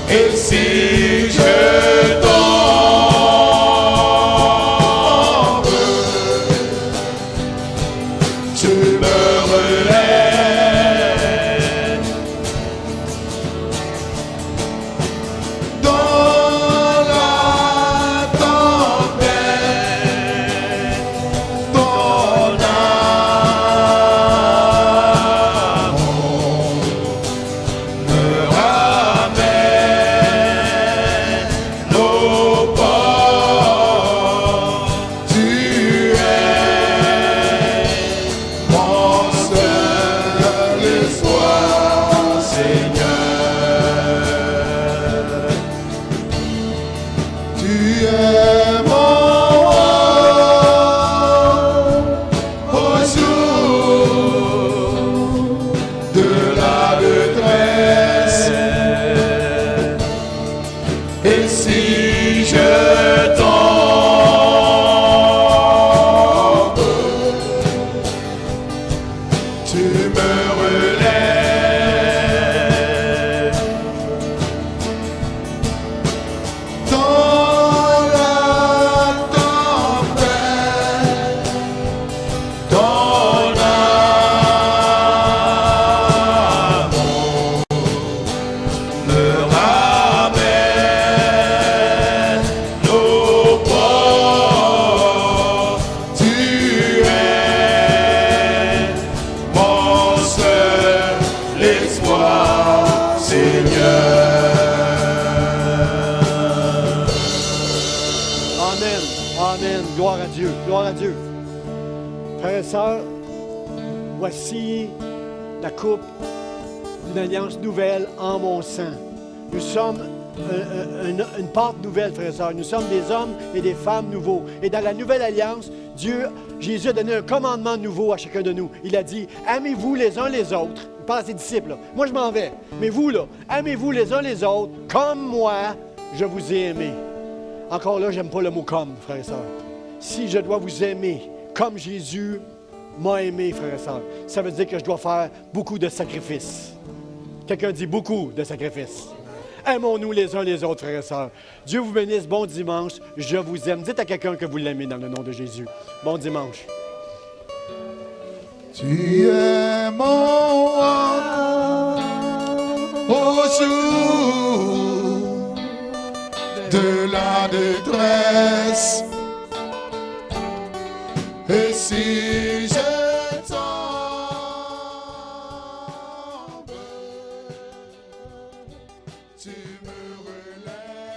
Et si je tombe, tu me relèves. Dans la tempête, ton amour me ramène au port. Tu es mon seul espoir, Seigneur. Tu es mon roi au jour de la détresse. Et si je tombe, tu me relèves. Dans la tempête, ton amour me ramène au port. Tu es mon seul espoir, Seigneur. Amen. Amen. Gloire à Dieu. Gloire à Dieu. Frères et sœurs, voici la coupe d'une alliance nouvelle en mon sang. Nous sommes une part nouvelle, frères et sœurs. Nous sommes des hommes et des femmes nouveaux. Et dans la nouvelle alliance, Jésus a donné un commandement nouveau à chacun de nous. Il a dit, aimez-vous les uns les autres. Il parle à ses disciples. Là. Moi, je m'en vais. Mais vous, là, aimez-vous les uns les autres comme moi, je vous ai aimé. Encore là, j'aime pas le mot comme, frères et sœurs. Si je dois vous aimer comme Jésus m'a aimé, frères et sœurs, ça veut dire que je dois faire beaucoup de sacrifices. Quelqu'un dit beaucoup de sacrifices. Aimons-nous les uns les autres, frères et sœurs. Dieu vous bénisse. Bon dimanche. Je vous aime. Dites à quelqu'un que vous l'aimez dans le nom de Jésus. Bon dimanche. Tu es mon roi au jour de la détresse. Et si je tombe, tu me relèves.